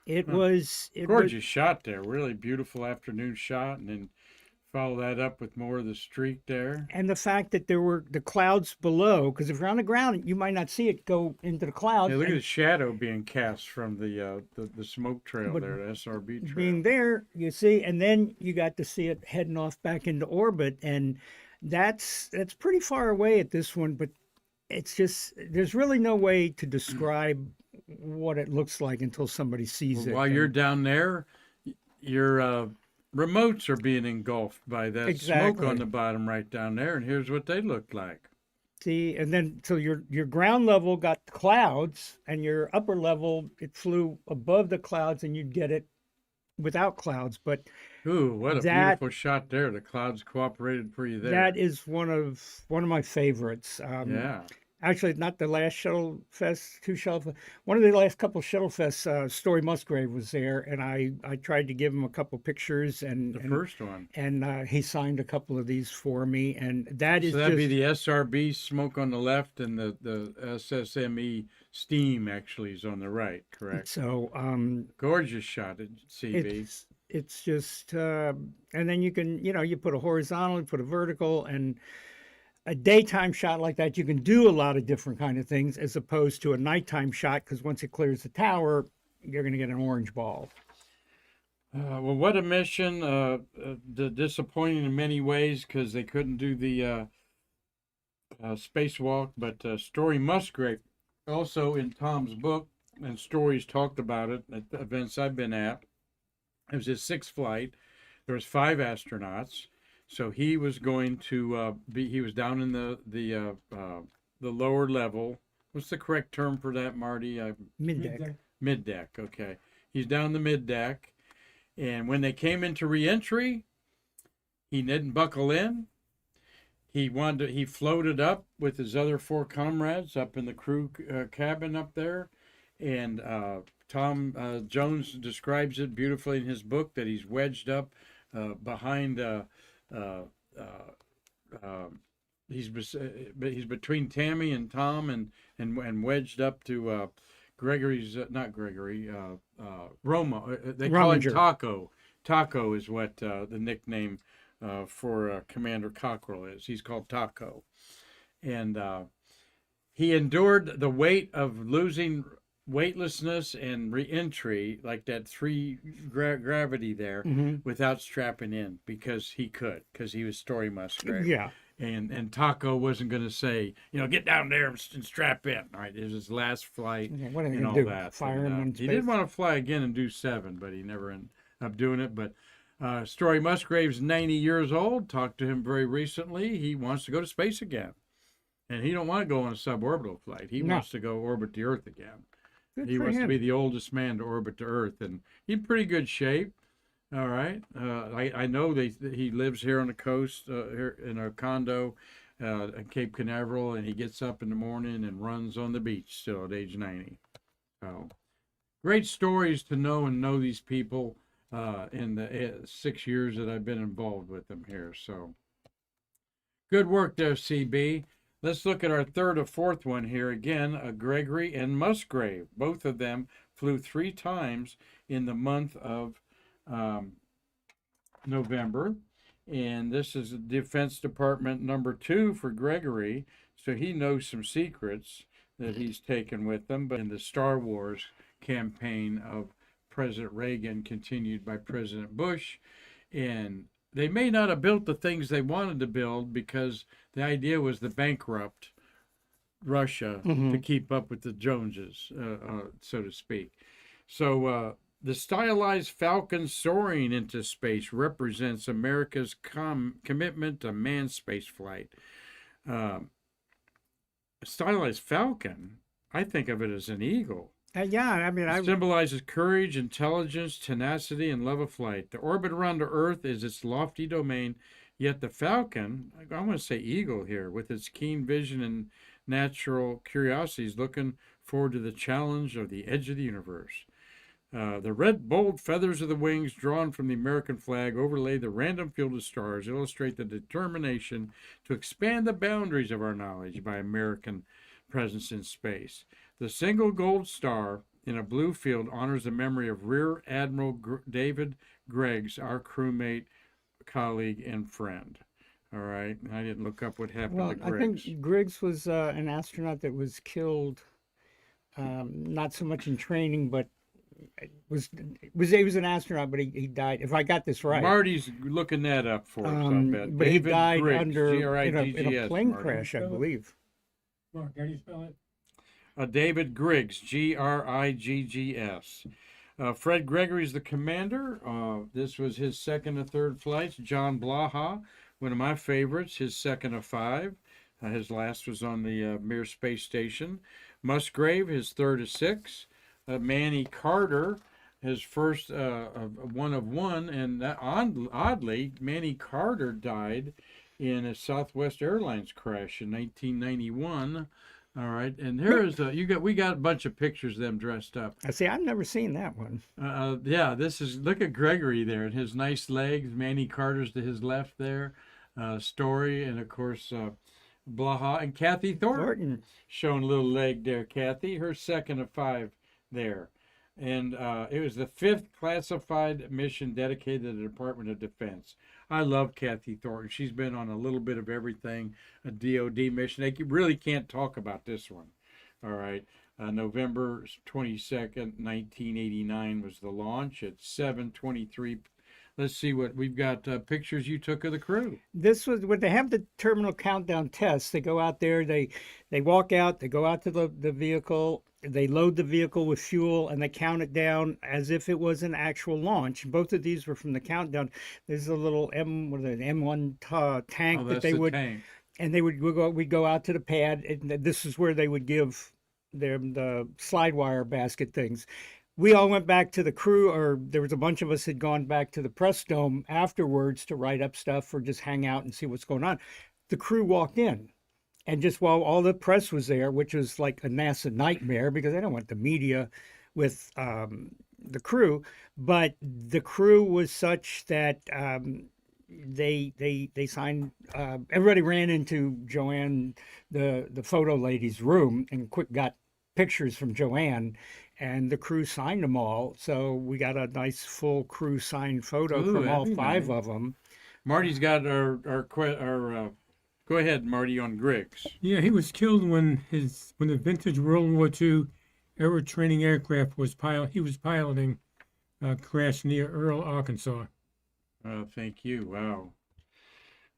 It Huh. was Gorgeous shot there. Really beautiful afternoon shot, and then follow that up with more of the streak there. And the fact that there were the clouds below, because if you're on the ground, you might not see it go into the clouds. Yeah, look at and the shadow being cast from the smoke trail But there, the SRB trail. being there, you see, and then you got to see it heading off back into orbit, and that's pretty far away at this one, but it's just there's really no way to describe what it looks like until somebody sees Well, it. while And you're down there, your remotes are being engulfed by that smoke Exactly. on the bottom right down there, and here's what they look like. see, and then so your ground level got clouds, and your upper level it flew above the clouds, and you'd get it without clouds. But Ooh, what a That- beautiful shot there. The clouds cooperated for you there. that is one of my favorites. Yeah. Actually, not the last Shuttle Fest, one of the last couple Shuttle Fests, Story Musgrave was there, and I tried to give him a couple pictures, and The first one. he signed a couple of these for me, and that is So that'd just be the SRB smoke on the left, and the SSME steam actually is on the right, correct? so. Gorgeous shot at CB. It's just, and then you can, you put a horizontal, you put a vertical, and a daytime shot like that, you can do a lot of different kind of things as opposed to a nighttime shot, because once it clears the tower, you're going to get an orange ball. Well, what a mission. Disappointing in many ways because they couldn't do the spacewalk, but Story Musgrave, also in Tom's book, and Stories talked about it at the events I've been at. It was his sixth flight. There was 5 astronauts. So he was going to he was down in the lower level. What's the correct term for that, Marty? Mid-deck. Mid-deck, okay. He's down the mid-deck. And when they came into re-entry, he didn't buckle in. He floated up with his other 4 comrades up in the crew cabin up there. And Tom Jones describes it beautifully in his book that he's wedged up behind he's between Tammy and Tom and wedged up to Gregory's not Gregory Roma. They call him Rominger. Taco. Taco is what the nickname for Commander Cockrell is. He's called Taco, and he endured the weight of losing weightlessness and re-entry, like that 3 gravity there, without strapping in because he was Story Musgrave. Yeah. And Taco wasn't going to say, get down there and strap in. Right, it was his last flight What are they and going all to do? that. Fire And, him in he space? did want to fly again and do 7, but he never ended up doing it. But Story Musgrave's 90 years old. Talked to him very recently. He wants to go to space again, and he don't want to go on a suborbital flight. He No. wants to go orbit the Earth again. Good He for wants to him. be the oldest man to orbit the Earth, and he's in pretty good shape. All right, I know he lives here on the coast, here in a condo at Cape Canaveral, and he gets up in the morning and runs on the beach still at age 90. So, great stories to know these people in the 6 years that I've been involved with them here. So, good work there, CB. Let's look at our third or fourth one here. Again, Gregory and Musgrave. Both of them flew 3 times in the month of November. And this is the Defense Department number 2 for Gregory. So he knows some secrets. that he's taken with him, but in the Star Wars campaign of President Reagan, continued by President Bush. And they may not have built the things they wanted to build because the idea was to bankrupt Russia to keep up with the Joneses, so to speak. So the stylized Falcon soaring into space represents America's commitment to manned space flight. Stylized Falcon, I think of it as an eagle. Yeah, I mean, It symbolizes courage, intelligence, tenacity, and love of flight. The orbit around the Earth is its lofty domain, yet the Falcon, I want to say eagle here, with its keen vision and natural curiosity, is looking forward to the challenge of the edge of the universe. The red, bold feathers of the wings drawn from the American flag overlay the random field of stars, illustrate the determination to expand the boundaries of our knowledge by American presence in space. The single gold star in a blue field honors the memory of Rear Admiral David Greggs, our crewmate, colleague, and friend. All right. I didn't look up what happened to Griggs. I think Griggs was an astronaut that was killed, not so much in training, but he was an astronaut, but he died. If I got this right, Marty's looking that up for us. I'll bet. But David he died Griggs, under in Griggs, a plane Marty. crash, I believe. Mark, how do you spell it? David Griggs, Griggs. Fred Gregory's the commander. This was his second of third flights. John Blaha, one of my favorites, his second of 5. His last was on the Mir Space Station. Musgrave, his third of 6. Manny Carter, his first one of 1. And oddly, Manny Carter died in a Southwest Airlines crash in 1991. All right, and here's we got a bunch of pictures of them dressed up. I see. I've never seen that one. Yeah, look at Gregory there and his nice legs. Manny Carter's to his left there. Story, and of course Blaha and Kathy Thornton showing a little leg there. Kathy, her second of 5 there. And it was the 5th classified mission dedicated to the Department of Defense. I love Kathy Thornton. She's been on a little bit of everything, a DOD mission. They really can't talk about this one. All right. November 22nd, 1989 was the launch at 7:23. Let's see what we've got. Pictures you took of the crew. This was when they have the terminal countdown tests. They go out there, they walk out, they go out to the vehicle, they load the vehicle with fuel, and they count it down as if it was an actual launch. Both of these were from the countdown. There's a little M1 tank that they would, tank. And we'd go out to the pad, and this is where they would give them the slide wire basket things. We all went back to the crew, or there was a bunch of us had gone back to the press dome afterwards to write up stuff or just hang out and see what's going on. The crew walked in, and just while all the press was there, which was like a NASA nightmare because they don't want the media with the crew, but the crew was such that they signed. Everybody ran into Joanne, the photo lady's room, and quick got pictures from Joanne. And the crew signed them all, so we got a nice full crew signed photo from all 5 of them. Marty's got our go ahead, Marty, on Griggs. Yeah, he was killed when the vintage World War II era training aircraft he was piloting crashed near Earl, Arkansas. Thank you. Wow.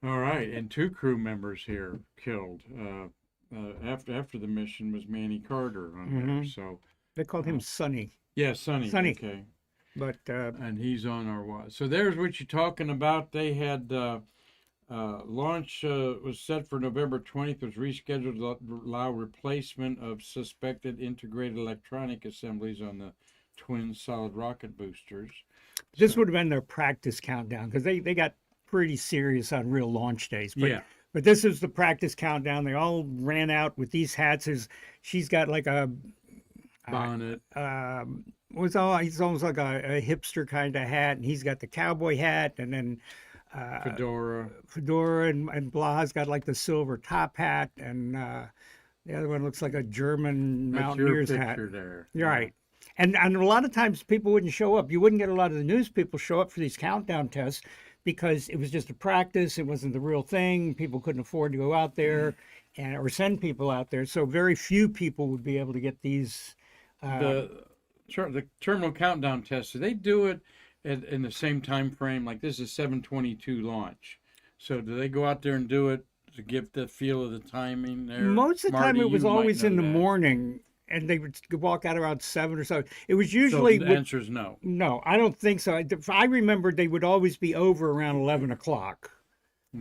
All right, and 2 crew members here killed. After the mission was Manny Carter on there, so. They called him Sonny. Yeah, Sonny. Okay. But and he's on our watch. So there's what you're talking about. They had launch was set for November 20th. Was rescheduled to allow replacement of suspected integrated electronic assemblies on the twin solid rocket boosters. This would have been their practice countdown because they got pretty serious on real launch days. But, yeah. But this is the practice countdown. They all ran out with these hats. She's got like a bonnet. He's almost like a hipster kind of hat, and he's got the cowboy hat, and then Fedora, and Bla's got like the silver top hat, and the other one looks like a German mountaineer's hat. There. You're right. And a lot of times people wouldn't show up. You wouldn't get a lot of the news people show up for these countdown tests because it was just a practice. It wasn't the real thing. People couldn't afford to go out there. and or send people out there. So very few people would be able to get these. The terminal countdown test, do they do it in the same time frame? Like this is 7:22 launch. So do they go out there and do it to give the feel of the timing there? Most of the time, Marty, it was you might always in know the that. morning, and they would walk out around 7 or so. It was So usually the answer is no. no, I don't think so. If I remember, they would always be over around 11 o'clock.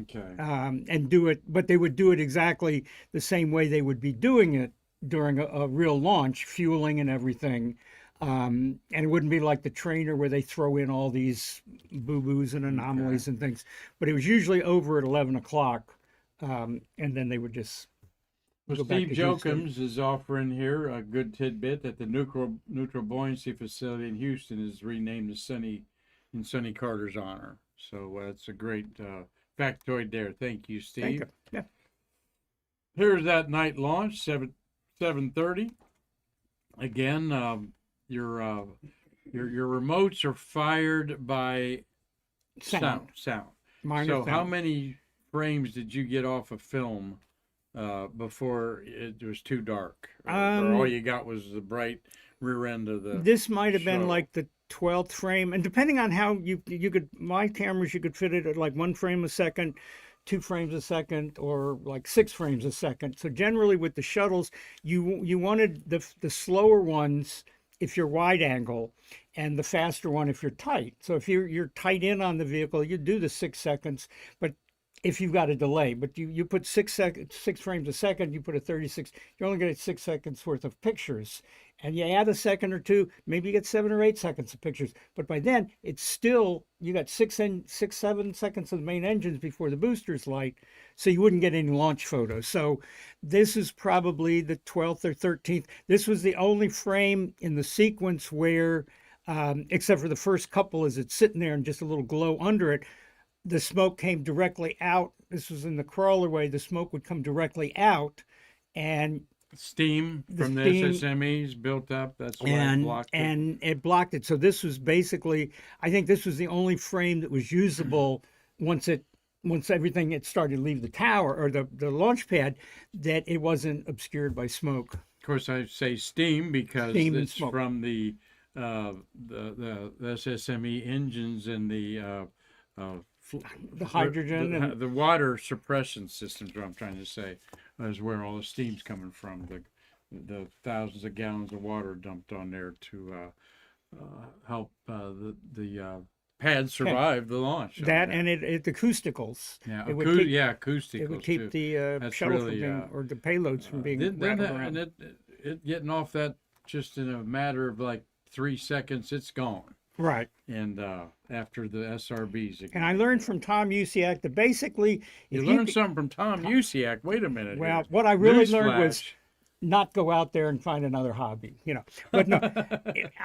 Okay. And do it, but they would do it exactly the same way they would be doing it during a real launch, fueling and everything. And it wouldn't be like the trainer where they throw in all these boo-boos and anomalies and things. But it was usually over at 11 o'clock, and then they would just Well, go back Steve to Houston. Jokums is offering here a good tidbit that the neutral buoyancy facility in Houston is renamed in Sonny Carter's honor. So that's a great factoid there. Thank you, Steve. Thank you. Yeah. Here's that night launch, 7:30. Again, your remotes are fired by sound. Minor So how sound. many frames did you get off of film before it was too dark, or all you got was the bright rear end of the? This might have been shuttle? like the 12th frame, and depending on how you could, my cameras, you could fit it at like 1 frame a second, 2 frames a second, or like 6 frames a second. So generally with the shuttles, you wanted the slower ones if you're wide angle, and the faster one if you're tight. So if you're tight in on the vehicle, you do the 6 seconds, but if you've got a delay, but you put 6 frames a second, you put a 36, you're only going to get 6 seconds worth of pictures. And you add a second or two, maybe you get 7 or 8 seconds of pictures. But by then, it's still, you got 7 seconds of the main engines before the boosters light, so you wouldn't get any launch photos. So this is probably the 12th or 13th. This was the only frame in the sequence where, except for the first couple as it's sitting there and just a little glow under it, the smoke came directly out. This was in the crawler way. The smoke would come directly out, and Steam from the steam- SSMEs built up. That's why it and blocked it. and it blocked it. So this was basically, I think this was the only frame that was usable once everything had started to leave the tower or the launch pad, that it wasn't obscured by smoke. Of course, I say steam because Steam and it's smoke. from the SSME engines and the hydrogen the water suppression systems. What I'm trying to say is where all the steam's coming from. The thousands of gallons of water dumped on there to help the pad survive the launch. That and it acousticals. Yeah, it would keep, acousticals. it would keep too. the That's shuttle really, from being, or the payloads from being Then rattled around. and it getting off that just in a matter of like 3 seconds, it's gone. Right. And after the SRBs again. And I learned from Tom Usiak that basically, You if learned something from Tom Usiak. Wait a minute. well, here. what I really learned was Newsflash. not go out there and find another hobby, But no,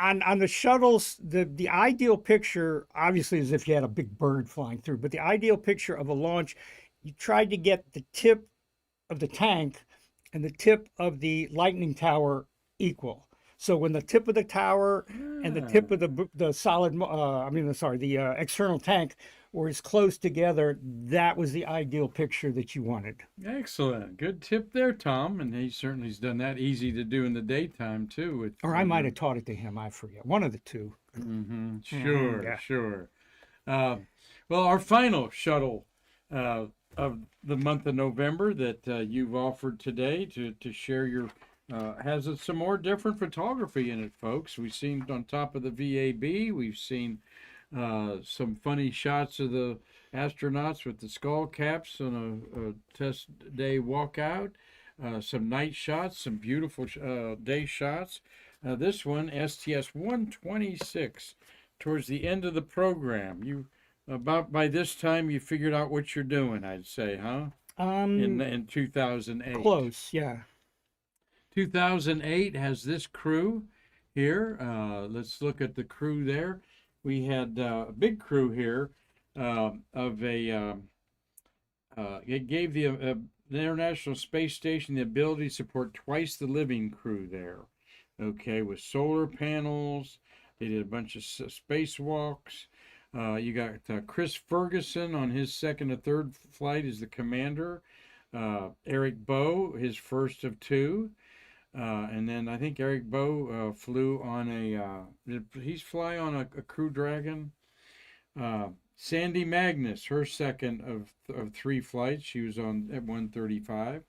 on the shuttles, the ideal picture obviously is if you had a big bird flying through. But the ideal picture of a launch, you tried to get the tip of the tank and the tip of the lightning tower equal. So when the tip of the tower and the tip of the external tank were as close together, that was the ideal picture that you wanted. Excellent. Good tip there, Tom. And he certainly has done that. Easy to do in the daytime, too. With, Or I might have taught it to him. I forget. One of the two. Mm-hmm. Sure, yeah. sure. Well, our final shuttle of the month of November that you've offered today to share your has some more different photography in it, folks. We've seen on top of the VAB, we've seen some funny shots of the astronauts with the skull caps on a test day walkout, some night shots, some beautiful day shots. This one, STS 126, towards the end of the program. You about by this time you figured out what you're doing, I'd say, huh? In 2008. Close, yeah. 2008 has this crew here. Let's look at the crew there. We had a big crew here it gave the International Space Station the ability to support twice the living crew there. Okay, with solar panels. They did a bunch of spacewalks. You got Chris Ferguson on his second or third flight as the commander. Eric Bowe, his first of two. And then I think Eric Bowe flew on did he fly on a Crew Dragon? Sandy Magnus, her second of three flights. She was on at 135.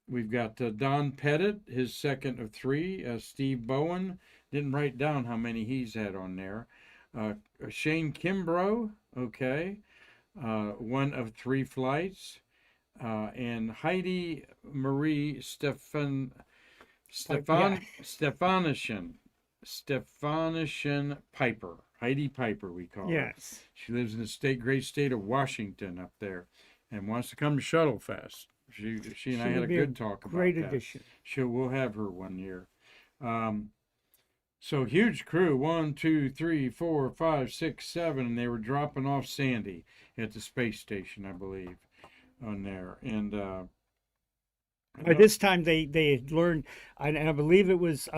We've got Don Pettit, his second of three. Steve Bowen, didn't write down how many he's had on there. Shane Kimbrough, okay, one of three flights. And Heidi Marie Stefanishin Piper. Heidi Piper, we call her. Yes. She lives in the great state of Washington up there and wants to come to Shuttle Fest. She and I had a good talk about that. Great addition. We'll have her one year. So huge crew, 1, 2, 3, 4, 5, 6, 7, and they were dropping off Sandy at the space station, I believe, on there. And by this time they had learned, and I believe it was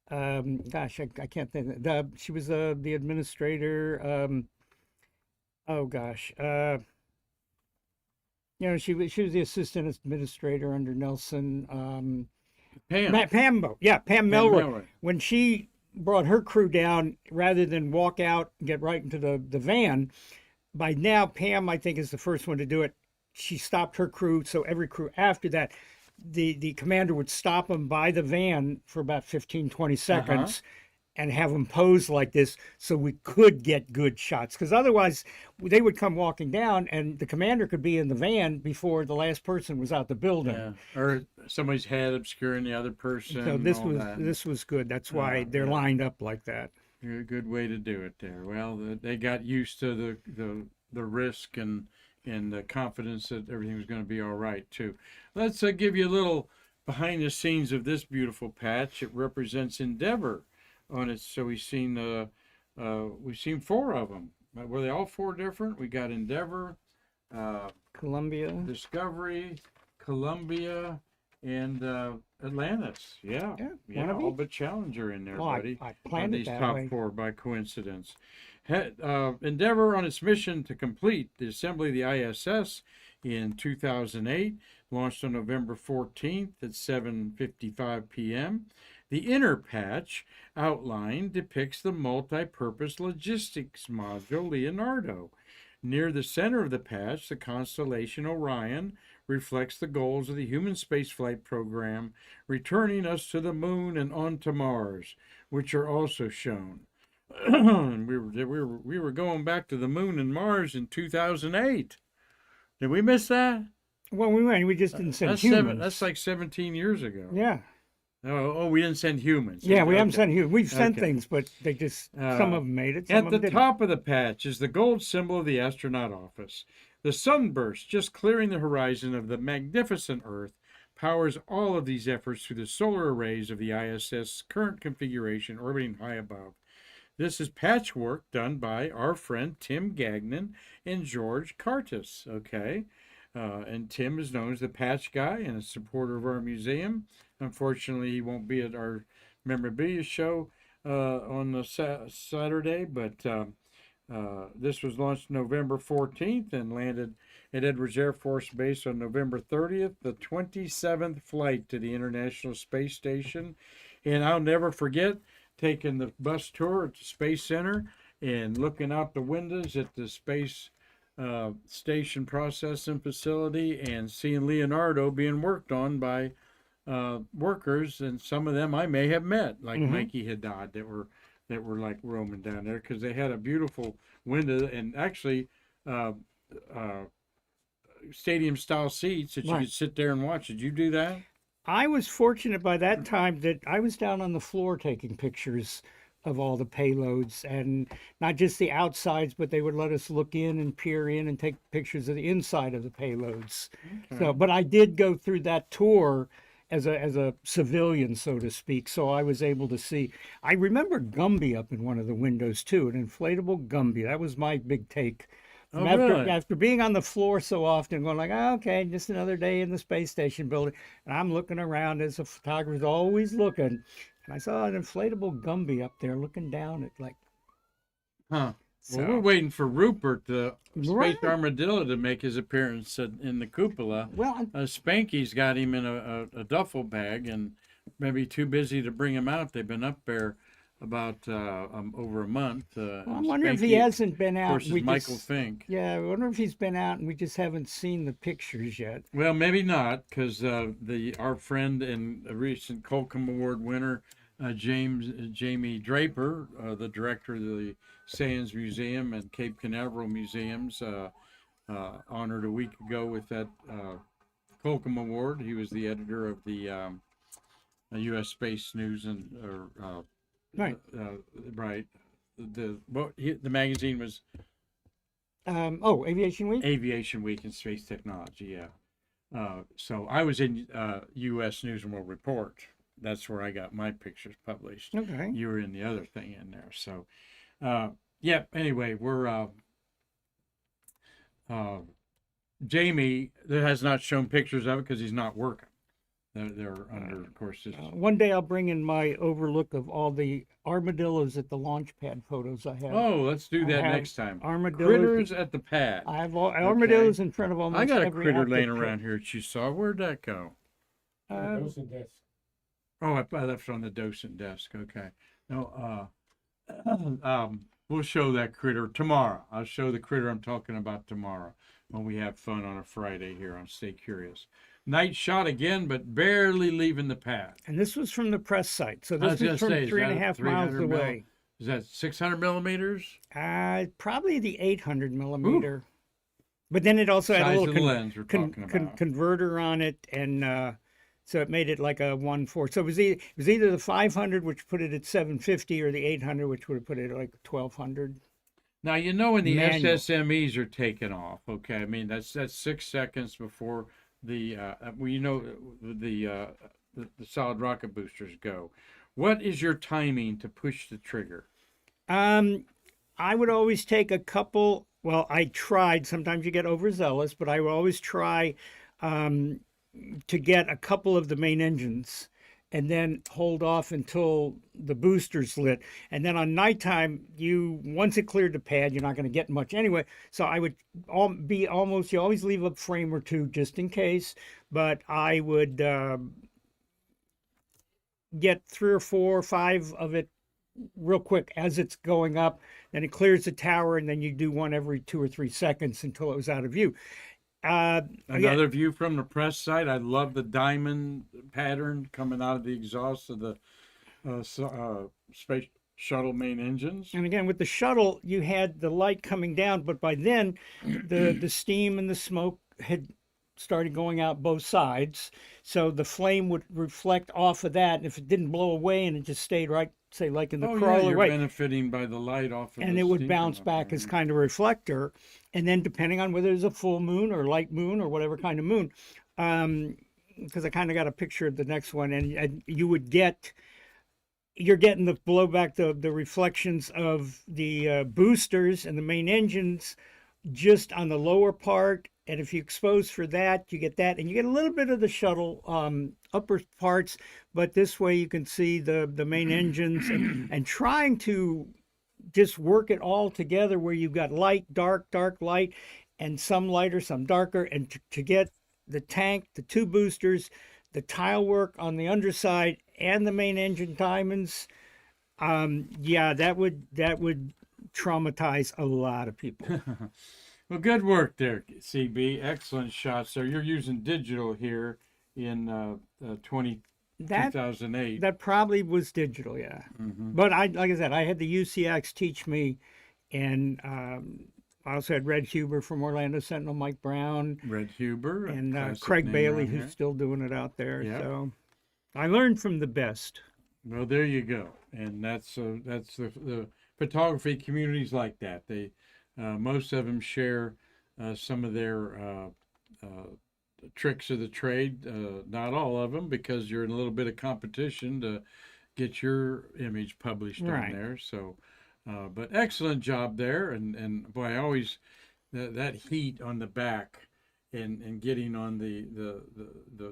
gosh, I can't think. She was the administrator. Oh gosh, she was the assistant administrator under Nelson. Pam. Pam Melroy. When she brought her crew down, rather than walk out and get right into the van, by now Pam, I think, is the first one to do it. She stopped her crew, so every crew after that, the commander would stop them by the van for about 15, 20 seconds and have them pose like this so we could get good shots. Because otherwise, they would come walking down and the commander could be in the van before the last person was out the building. Yeah. Or somebody's head obscuring the other person. So this was good. That's why they're lined up like that. A good way to do it there. Well, they got used to the risk and the confidence that everything was going to be all right too. Let's give you a little behind the scenes of this beautiful patch. It represents Endeavour on it. So we've seen four of them. Were they all four different? We got Endeavour, Columbia, Discovery, Columbia, and Atlantis. Yeah, all but Challenger in there, buddy. I planned on these it that top way. four by coincidence. Endeavour, on its mission to complete the assembly of the ISS in 2008, launched on November 14th at 7:55 p.m. The inner patch outline depicts the multi-purpose logistics module Leonardo. Near the center of the patch, the constellation Orion reflects the goals of the human spaceflight program, returning us to the moon and onto Mars, which are also shown. we were going back to the moon and Mars in 2008. Did we miss that? Well, we went. We just didn't send humans. That's like 17 years ago. Yeah. Oh, we didn't send humans. Yeah, we haven't sent humans. We've sent things, but they just some of them made it. Some At of the them didn't. top of the patch is the gold symbol of the astronaut office. The sunburst, just clearing the horizon of the magnificent Earth, powers all of these efforts through the solar arrays of the ISS current configuration orbiting high above. This is patchwork done by our friend Tim Gagnon and George Kartas, okay? And Tim is known as the Patch Guy and a supporter of our museum. Unfortunately, he won't be at our memorabilia show on the Saturday, but this was launched November 14th and landed at Edwards Air Force Base on November 30th, the 27th flight to the International Space Station. And I'll never forget taking the bus tour at the Space Center and looking out the windows at the Space Station processing facility and seeing Leonardo being worked on by workers, and some of them I may have met, like Mikey Haddad, that were like roaming down there because they had a beautiful window and actually stadium style seats that you could sit there and watch. Did you do that? I was fortunate by that time that I was down on the floor taking pictures of all the payloads, and not just the outsides, but they would let us look in and peer in and take pictures of the inside of the payloads. Okay. So, but I did go through that tour as a civilian, so to speak. So I was able to see. I remember Gumby up in one of the windows too, an inflatable Gumby. That was my big take. Oh, really? After being on the floor so often, going like, oh, okay, just another day in the space station building, and I'm looking around as a photographer's always looking, and I saw an inflatable Gumby up there looking down at like. Huh. So Well, we're waiting for Rupert, the Right. space armadillo, to make his appearance in the cupola. well, Spanky's got him in a duffel bag and maybe too busy to bring him out. They've been up there about over a month. I'm and wondering if he Spanky, hasn't been of out. course, is We Michael just, Fink. yeah, I wonder if he's been out and we just haven't seen the pictures yet. Well, maybe not, because our friend and a recent Colcom Award winner, Jamie Draper, the director of the Sands Museum and Cape Canaveral Museums, honored a week ago with that Colcom Award. He was the editor of the U.S. Space News and Right. right. The magazine was Aviation Week? Aviation Week in Space Technology. Yeah. So I was in U.S. News and World Report. That's where I got my pictures published. Okay. You were in the other thing in there. So, yeah. Anyway, we're Jamie has not shown pictures of it because he's not working. They're under, of course. One day I'll bring in my overlook of all the armadillos at the launch pad photos I have. Oh, let's do I that have next time. armadillos. Critters at the pad. I have armadillos in front of almost I got a every critter active laying trip. around here that you saw. Where'd that go? Docent desk. Oh, I left it on the docent desk. Okay. No, we'll show that critter tomorrow. I'll show the critter I'm talking about tomorrow when we have fun on a Friday here on Stay Curious. Night shot again, but barely leaving the pad. And this was from the press site. So I this was was gonna from say, is 3.5 that miles 300 mil? away. Is that 600 millimeters? Probably the 800 millimeter. But then it also had a Size little of the lens we're talking about. converter on it, and so it made it like a 1/4. So it was either the 500, which put it at 750, or the 800, which would have put it at like 1200. Now you know when the Manual. SSMEs are taken off. Okay, I mean that's 6 seconds before the the solid rocket boosters go. What is your timing to push the trigger? I would always take a couple. Well, I tried. Sometimes you get overzealous, but I would always try to get a couple of the main engines and then hold off until the boosters lit. And then on nighttime, once it cleared the pad, you're not going to get much anyway. So I would you always leave a frame or two just in case, but I would get 3 or 4 or 5 of it real quick as it's going up. Then it clears the tower, and then you do one every 2 or 3 seconds until it was out of view. Another view from the press site. I love the diamond pattern coming out of the exhaust of the space shuttle main engines. And again, with the shuttle, you had the light coming down, but by then the steam and the smoke had started going out both sides. So the flame would reflect off of that. And if it didn't blow away and it just stayed right, say like in the crawler, you're right, benefiting by the light off of and the it would steam bounce coming back up as there. kind of a reflector. And then depending on whether it's a full moon or light moon or whatever kind of moon, because I kind of got a picture of the next one, and you're getting the blowback, the reflections of the boosters and the main engines just on the lower part. And if you expose for that, you get that, and you get a little bit of the shuttle upper parts, but this way you can see the main engines and trying to just work it all together where you've got light, dark, dark, light, and some lighter, some darker, and to get the tank, the 2 boosters, the tile work on the underside, and the main engine diamonds. Yeah, that would traumatize a lot of people. Well, good work there, CB. Excellent shots there. You're using digital here in 2008. That probably was digital, yeah. Mm-hmm. But like I said, I had the UCX teach me, and I also had Red Huber from Orlando Sentinel, Mike Brown, Red Huber and classic Craig name Bailey, around who's here. still doing it out there. Yep. So I learned from the best. Well, there you go, and that's the photography communities like that. They most of them share some of their tricks of the trade. Not all of them, because you're in a little bit of competition to get your image published Right. on there. So, but excellent job there, and boy, I always that heat on the back and getting on the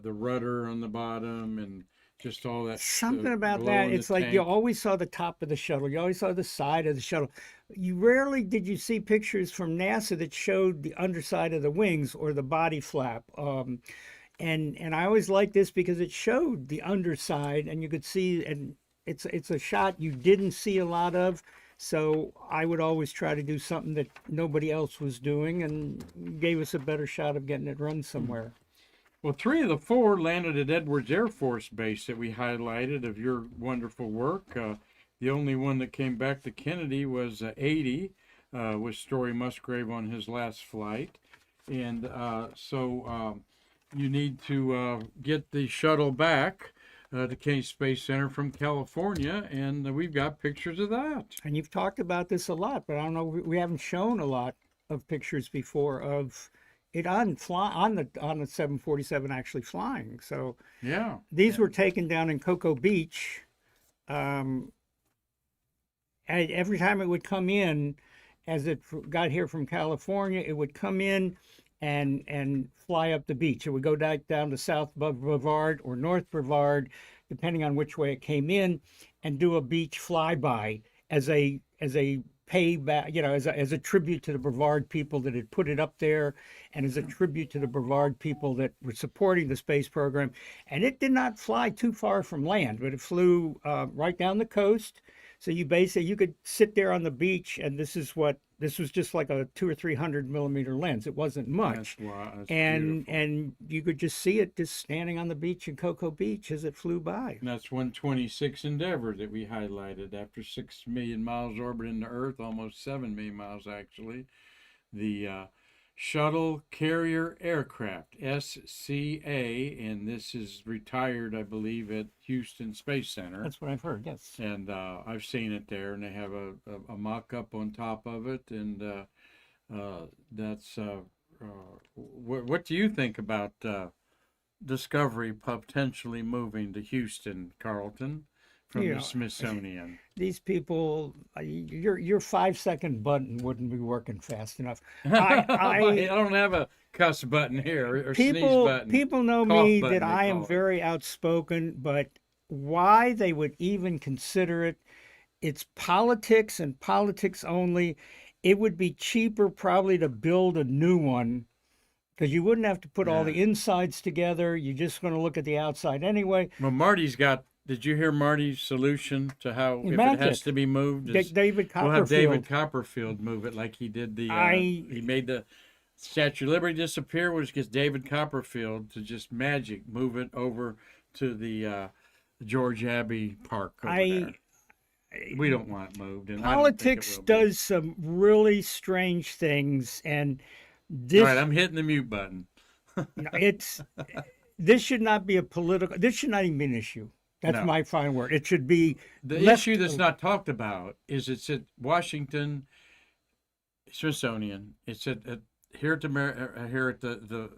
rudder on the bottom and just all that Something about glow that. in the It's like you tank. always saw the top of the shuttle. You always saw the side of the shuttle. You rarely did you see pictures from NASA that showed the underside of the wings or the body flap. And I always liked this because it showed the underside, and you could see, and it's a shot you didn't see a lot of. So I would always try to do something that nobody else was doing, and gave us a better shot of getting it run somewhere. Well, 3 of the 4 landed at Edwards Air Force Base that we highlighted of your wonderful work. The only one that came back to Kennedy was 80, with Story Musgrave on his last flight. And so you need to get the shuttle back to Kennedy Space Center from California, and we've got pictures of that. And you've talked about this a lot, but I don't know, we haven't shown a lot of pictures before of it on the 747 actually flying. So Yeah. these were taken down in Cocoa Beach. And every time it would come in, as it got here from California, it would come in and fly up the beach. It would go down to South Brevard or North Brevard, depending on which way it came in, and do a beach flyby as a payback, as a tribute to the Brevard people that had put it up there, and as a tribute to the Brevard people that were supporting the space program. And it did not fly too far from land, but it flew right down the coast. So you could sit there on the beach, and this was just like a 200 or 300 millimeter lens. It wasn't much. That's and beautiful. and you could just see it just standing on the beach in Cocoa Beach as it flew by. And that's 126 Endeavor that we highlighted after 6 million miles orbiting the Earth, almost 7 million miles actually. The Shuttle Carrier Aircraft, SCA, and this is retired, I believe, at Houston Space Center. That's what I've heard. Yes. And I've seen it there, and they have a mock-up on top of it, and that's what do you think about Discovery potentially moving to Houston, Carlton, from the Smithsonian? These people, your 5-second button wouldn't be working fast enough. I don't have a cuss button here or sneeze button. People know Cough me button, that they I am call it. very outspoken, but why they would even consider it, it's politics and politics only. It would be cheaper probably to build a new one, because you wouldn't have to put all Yeah. the insides together. You're just going to look at the outside anyway. Well, Marty's got. Did you hear Marty's solution to how if it has Magic. to be moved? is David We'll have David Copperfield. Copperfield move it like he did the. I- He made the Statue of Liberty disappear, which gets David Copperfield to just magic move it over to the George Abbey Park over there. We don't want it moved, and Politics I don't think it will be. does some really strange things, and All this right, I'm hitting the mute button. it's this should not be a political. This should not even be an issue. That's No. my final word. It should be The left- issue that's not talked about is it's at Washington Smithsonian. It's at here at the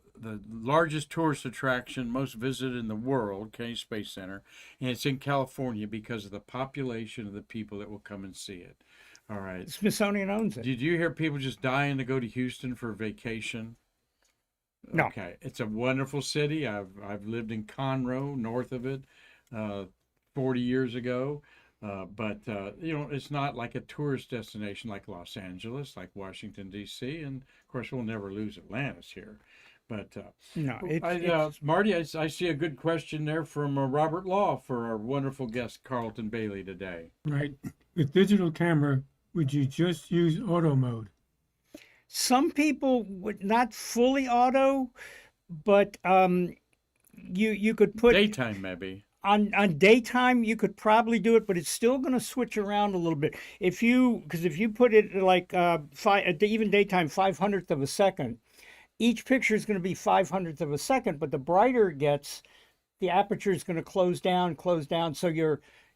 largest tourist attraction, most visited in the world, Kennedy Space Center, and it's in California because of the population of the people that will come and see it. All right. Smithsonian owns it. Did you hear people just dying to go to Houston for vacation? No. Okay, it's a wonderful city. I've lived in Conroe, north of it, 40 years ago. But it's not like a tourist destination like Los Angeles, like Washington D.C., and of course we'll never lose Atlantis here. But No, it's Marty, I see a good question there from Robert Law for our wonderful guest Carleton Bailie today. Right. With digital camera, would you just use auto mode? some people would not fully auto, but you could put Daytime maybe. on daytime you could probably do it, but it's still going to switch around a little bit if you put it like even daytime 500th of a second. Each picture is going to be 500th of a second, but the brighter it gets, the aperture is going to close down, so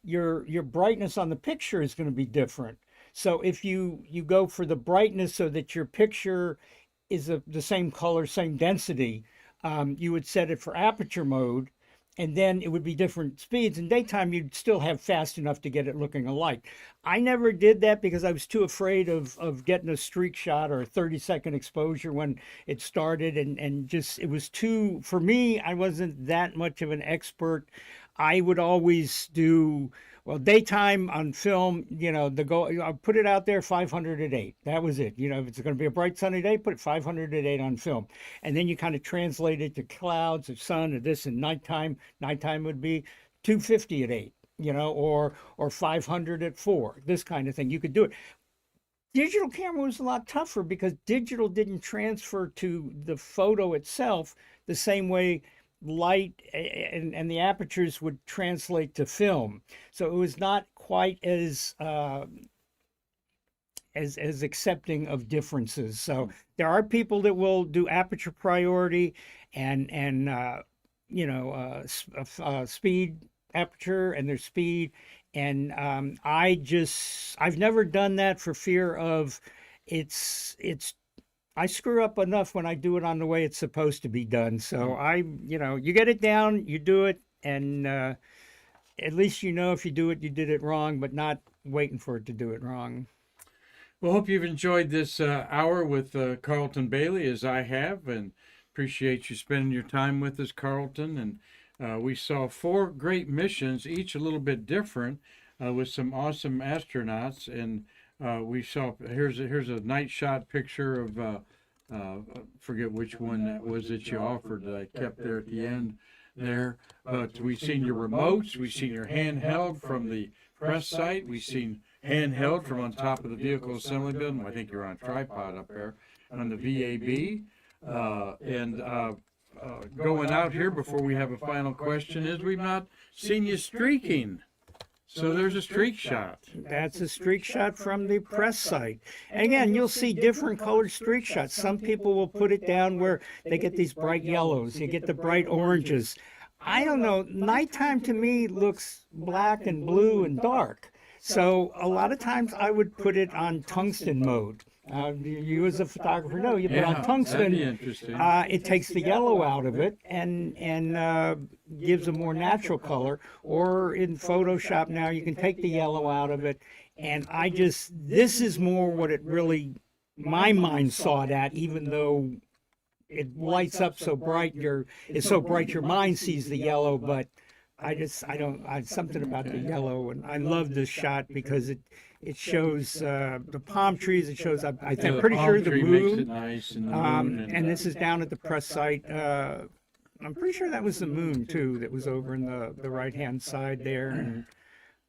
your brightness on the picture is going to be different. So if you go for the brightness so that your picture is the same color, same density, you would set it for aperture mode, and then it would be different speeds. In daytime, you'd still have fast enough to get it looking alike. I never did that because I was too afraid of getting a streak shot or a 30-second exposure when it started, and just it was too, for me, I wasn't that much of an expert. I would always do, well, daytime on film, I'll put it out there 500 at 8. That was it. If it's going to be a bright sunny day, put 500 at 8 on film. And then you kind of translate it to clouds or sun or this, and nighttime. Nighttime would be 250 at 8, or 500 at 4, this kind of thing. You could do it. Digital camera was a lot tougher because digital didn't transfer to the photo itself the same way light and the apertures would translate to film. So it was not quite as accepting of differences. So there are people that will do aperture priority and speed aperture and their speed. And I've never done that for fear of I screw up enough when I do it on the way it's supposed to be done. So you get it down, you do it, and at least if you do it, you did it wrong, but not waiting for it to do it wrong. Well, hope you've enjoyed this hour with Carleton Bailie, as I have, and appreciate you spending your time with us, Carleton. And we saw 4 great missions, each a little bit different, with some awesome astronauts. And we saw here's a night shot picture of forget which one that was that you offered that I kept there at the end there. But we've seen your remotes, we've seen your handheld from the press site, we've seen handheld from on top of the vehicle assembly building. I think you're on a tripod up there on the VAB. Going out here before we have a final question is we've not seen you streaking. So there's a streak shot. That's a streak shot from the press site. And again, you'll see different colored streak shots. Some people will put it down where they get these bright yellows. You get the bright oranges. I don't know. Nighttime to me looks black and blue and dark. So a lot of times I would put it on tungsten mode. You as a photographer know you put on tungsten. That'd be interesting. It takes the yellow out of it and gives a more natural color. Or in Photoshop now you can take the yellow out of it. And this is more what it really, my mind saw it at, even though it lights up so bright, it's so bright your mind sees the yellow, but something about the yellow, and I love this shot because it shows the palm trees. It shows, I'm pretty sure the moon. Makes it nice, and the moon. And this is down at the press site. I'm pretty sure that was the moon too. That was over in the right-hand side there.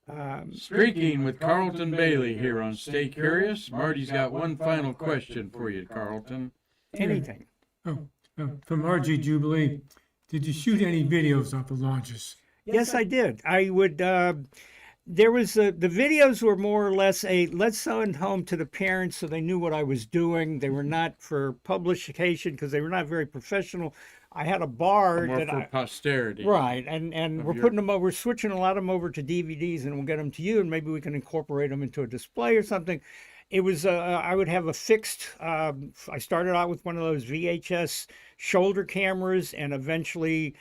And, Streaking with Carleton Bailie here on Stay Curious. Marty's got one final question for you, Carleton. anything. From RG Jubilee, did you shoot any videos of the launches? Yes, I did. I would. There was the videos were more or less a let's send home to the parents so they knew what I was doing. They were not for publication because they were not very professional. I had a bar More for posterity. right, and we're putting them over, we're switching a lot of them over to DVDs, and we'll get them to you, and maybe we can incorporate them into a display or something. It was I would have a fixed. I started out with one of those VHS shoulder cameras, and eventually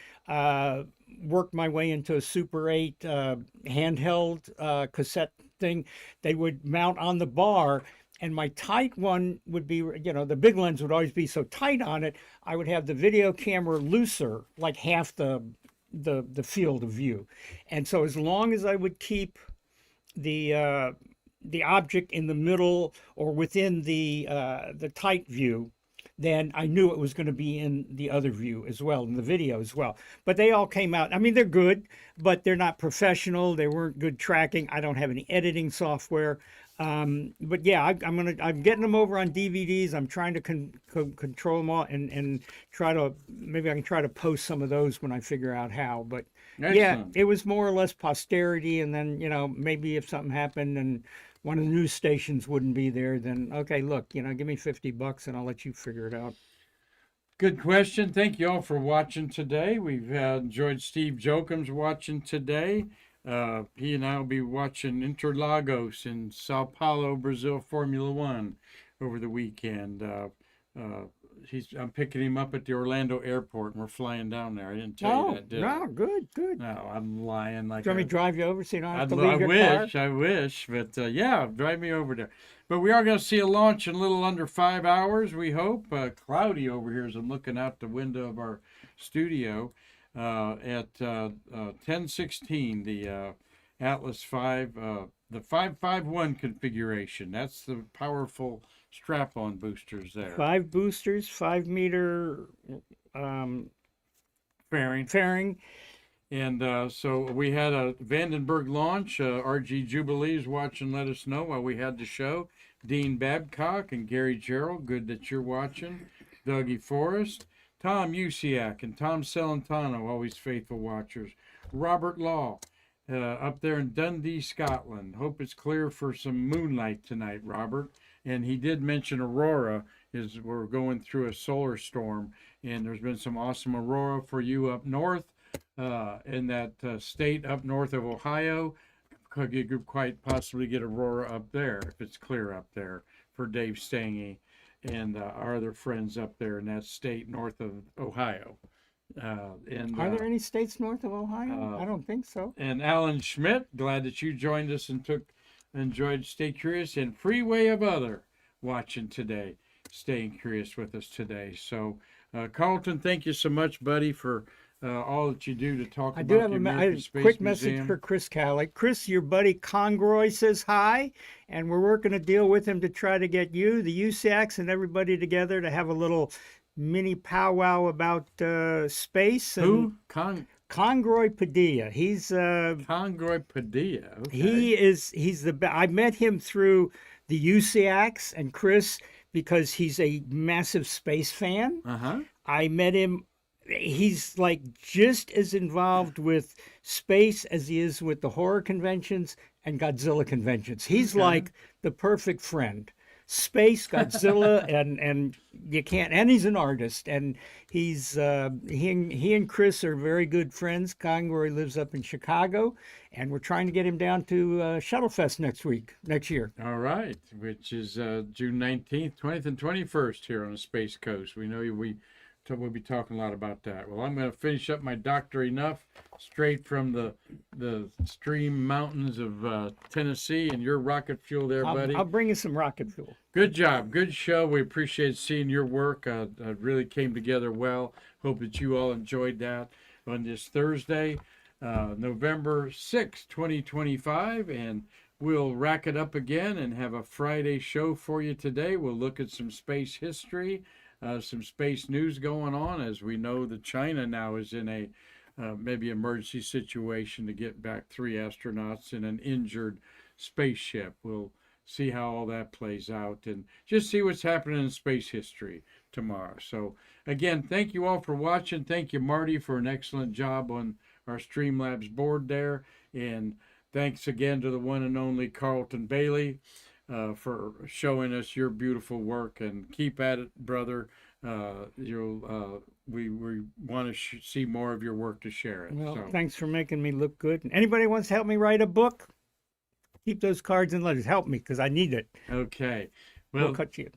worked my way into a Super 8 handheld cassette thing. They would mount on the bar, and my tight one would be, the big lens would always be so tight on it. I would have the video camera looser, like half the field of view, and so as long as I would keep the object in the middle or within the tight view, then I knew it was going to be in the other view as well, in the video as well. But they all came out. I mean, they're good, but they're not professional. They weren't good tracking. I don't have any editing software. But yeah, I'm getting them over on DVDs. I'm trying to control them all and maybe I can try to post some of those when I figure out how. But Excellent. Yeah, it was more or less posterity. And then, maybe if something happened and one of the news stations wouldn't be there, then, okay, look, give me $50 and I'll let you figure it out. Good question. Thank you all for watching today. We've enjoyed Steve Jokem's watching today. He and I will be watching Interlagos in Sao Paulo, Brazil, Formula One over the weekend. I'm picking him up at the Orlando airport, and we're flying down there. I didn't tell you that, did I? No, good. No, I'm lying like Do you want me to drive you over so you don't have to I leave your car? wish, but yeah, drive me over there. But we are going to see a launch in a little under 5 hours, we hope. Cloudy over here as I'm looking out the window of our studio. at 1016, the Atlas 5, the 551 configuration. That's the powerful strap-on boosters there. 5 boosters, 5-meter Fairing. fairing. And so we had a Vandenberg launch. RG Jubilees watching, let us know while we had the show. Dean Babcock and Gary Gerald, good that you're watching. Dougie Forrest, Tom Usiak, and Tom Celentano, always faithful watchers. Robert Law, up there in Dundee, Scotland. Hope it's clear for some moonlight tonight, Robert. And he did mention Aurora, is we're going through a solar storm, and there's been some awesome Aurora for you up north. In that state up north of Ohio. You could quite possibly get Aurora up there if it's clear up there for Dave Stange and our other friends up there in that state north of Ohio. Are there any states north of Ohio? I don't think so. And Alan Schmidt, glad that you joined us and enjoyed Stay Curious, and Freeway of Other watching today, staying curious with us today. So, Carlton, thank you so much, buddy, for all that you do to talk I about do have the a American Space quick Museum. message for Chris Calick. Chris, your buddy Congroy says hi, and we're working a deal with him to try to get you, the USACs, and everybody together to have a little mini powwow about space. And Who? Congroy Padilla. He's Congroy Padilla. Okay. he's the I met him through the USACs and Chris because he's a massive space fan. Uh-huh. I met him. He's like just as involved with space as he is with the horror conventions and Godzilla conventions. He's like the perfect friend. Space, Godzilla, and you can't. And he's an artist, and he's he and Chris are very good friends. Conroy lives up in Chicago, and we're trying to get him down to Shuttle Fest next year. All right, which is June 19th, 20th, and 21st here on the Space Coast. We know we'll be talking a lot about that. Well, I'm going to finish up my Dr. Enough straight from the stream mountains of Tennessee, and your rocket fuel there, buddy. I'll bring you some rocket fuel. Good job. Good show. We appreciate seeing your work. It really came together well. Hope that you all enjoyed that on this Thursday, November 6th, 2025. And we'll rack it up again and have a Friday show for you today. We'll look at some space history, some space news going on. As we know, that China now is in a maybe emergency situation to get back 3 astronauts in an injured spaceship. We'll see how all that plays out and just see what's happening in space history tomorrow. So again, thank you all for watching. Thank you, Marty, for an excellent job on our Streamlabs board there. And thanks again to the one and only Carleton Bailie for showing us your beautiful work, and keep at it, brother. We want to see more of your work to share it. Well, so. Thanks for making me look good. Anybody wants to help me write a book? Keep those cards and letters. Help me, because I need it. Okay. We'll Well, cut you.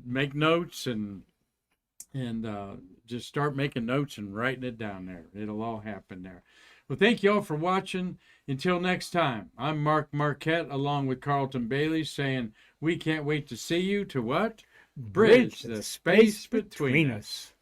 make notes and just start making notes and writing it down there. It'll all happen there. Well, thank you all for watching. Until next time, I'm Mark Marquette along with Carleton Bailie saying we can't wait to see you to what? Bridge the space between us.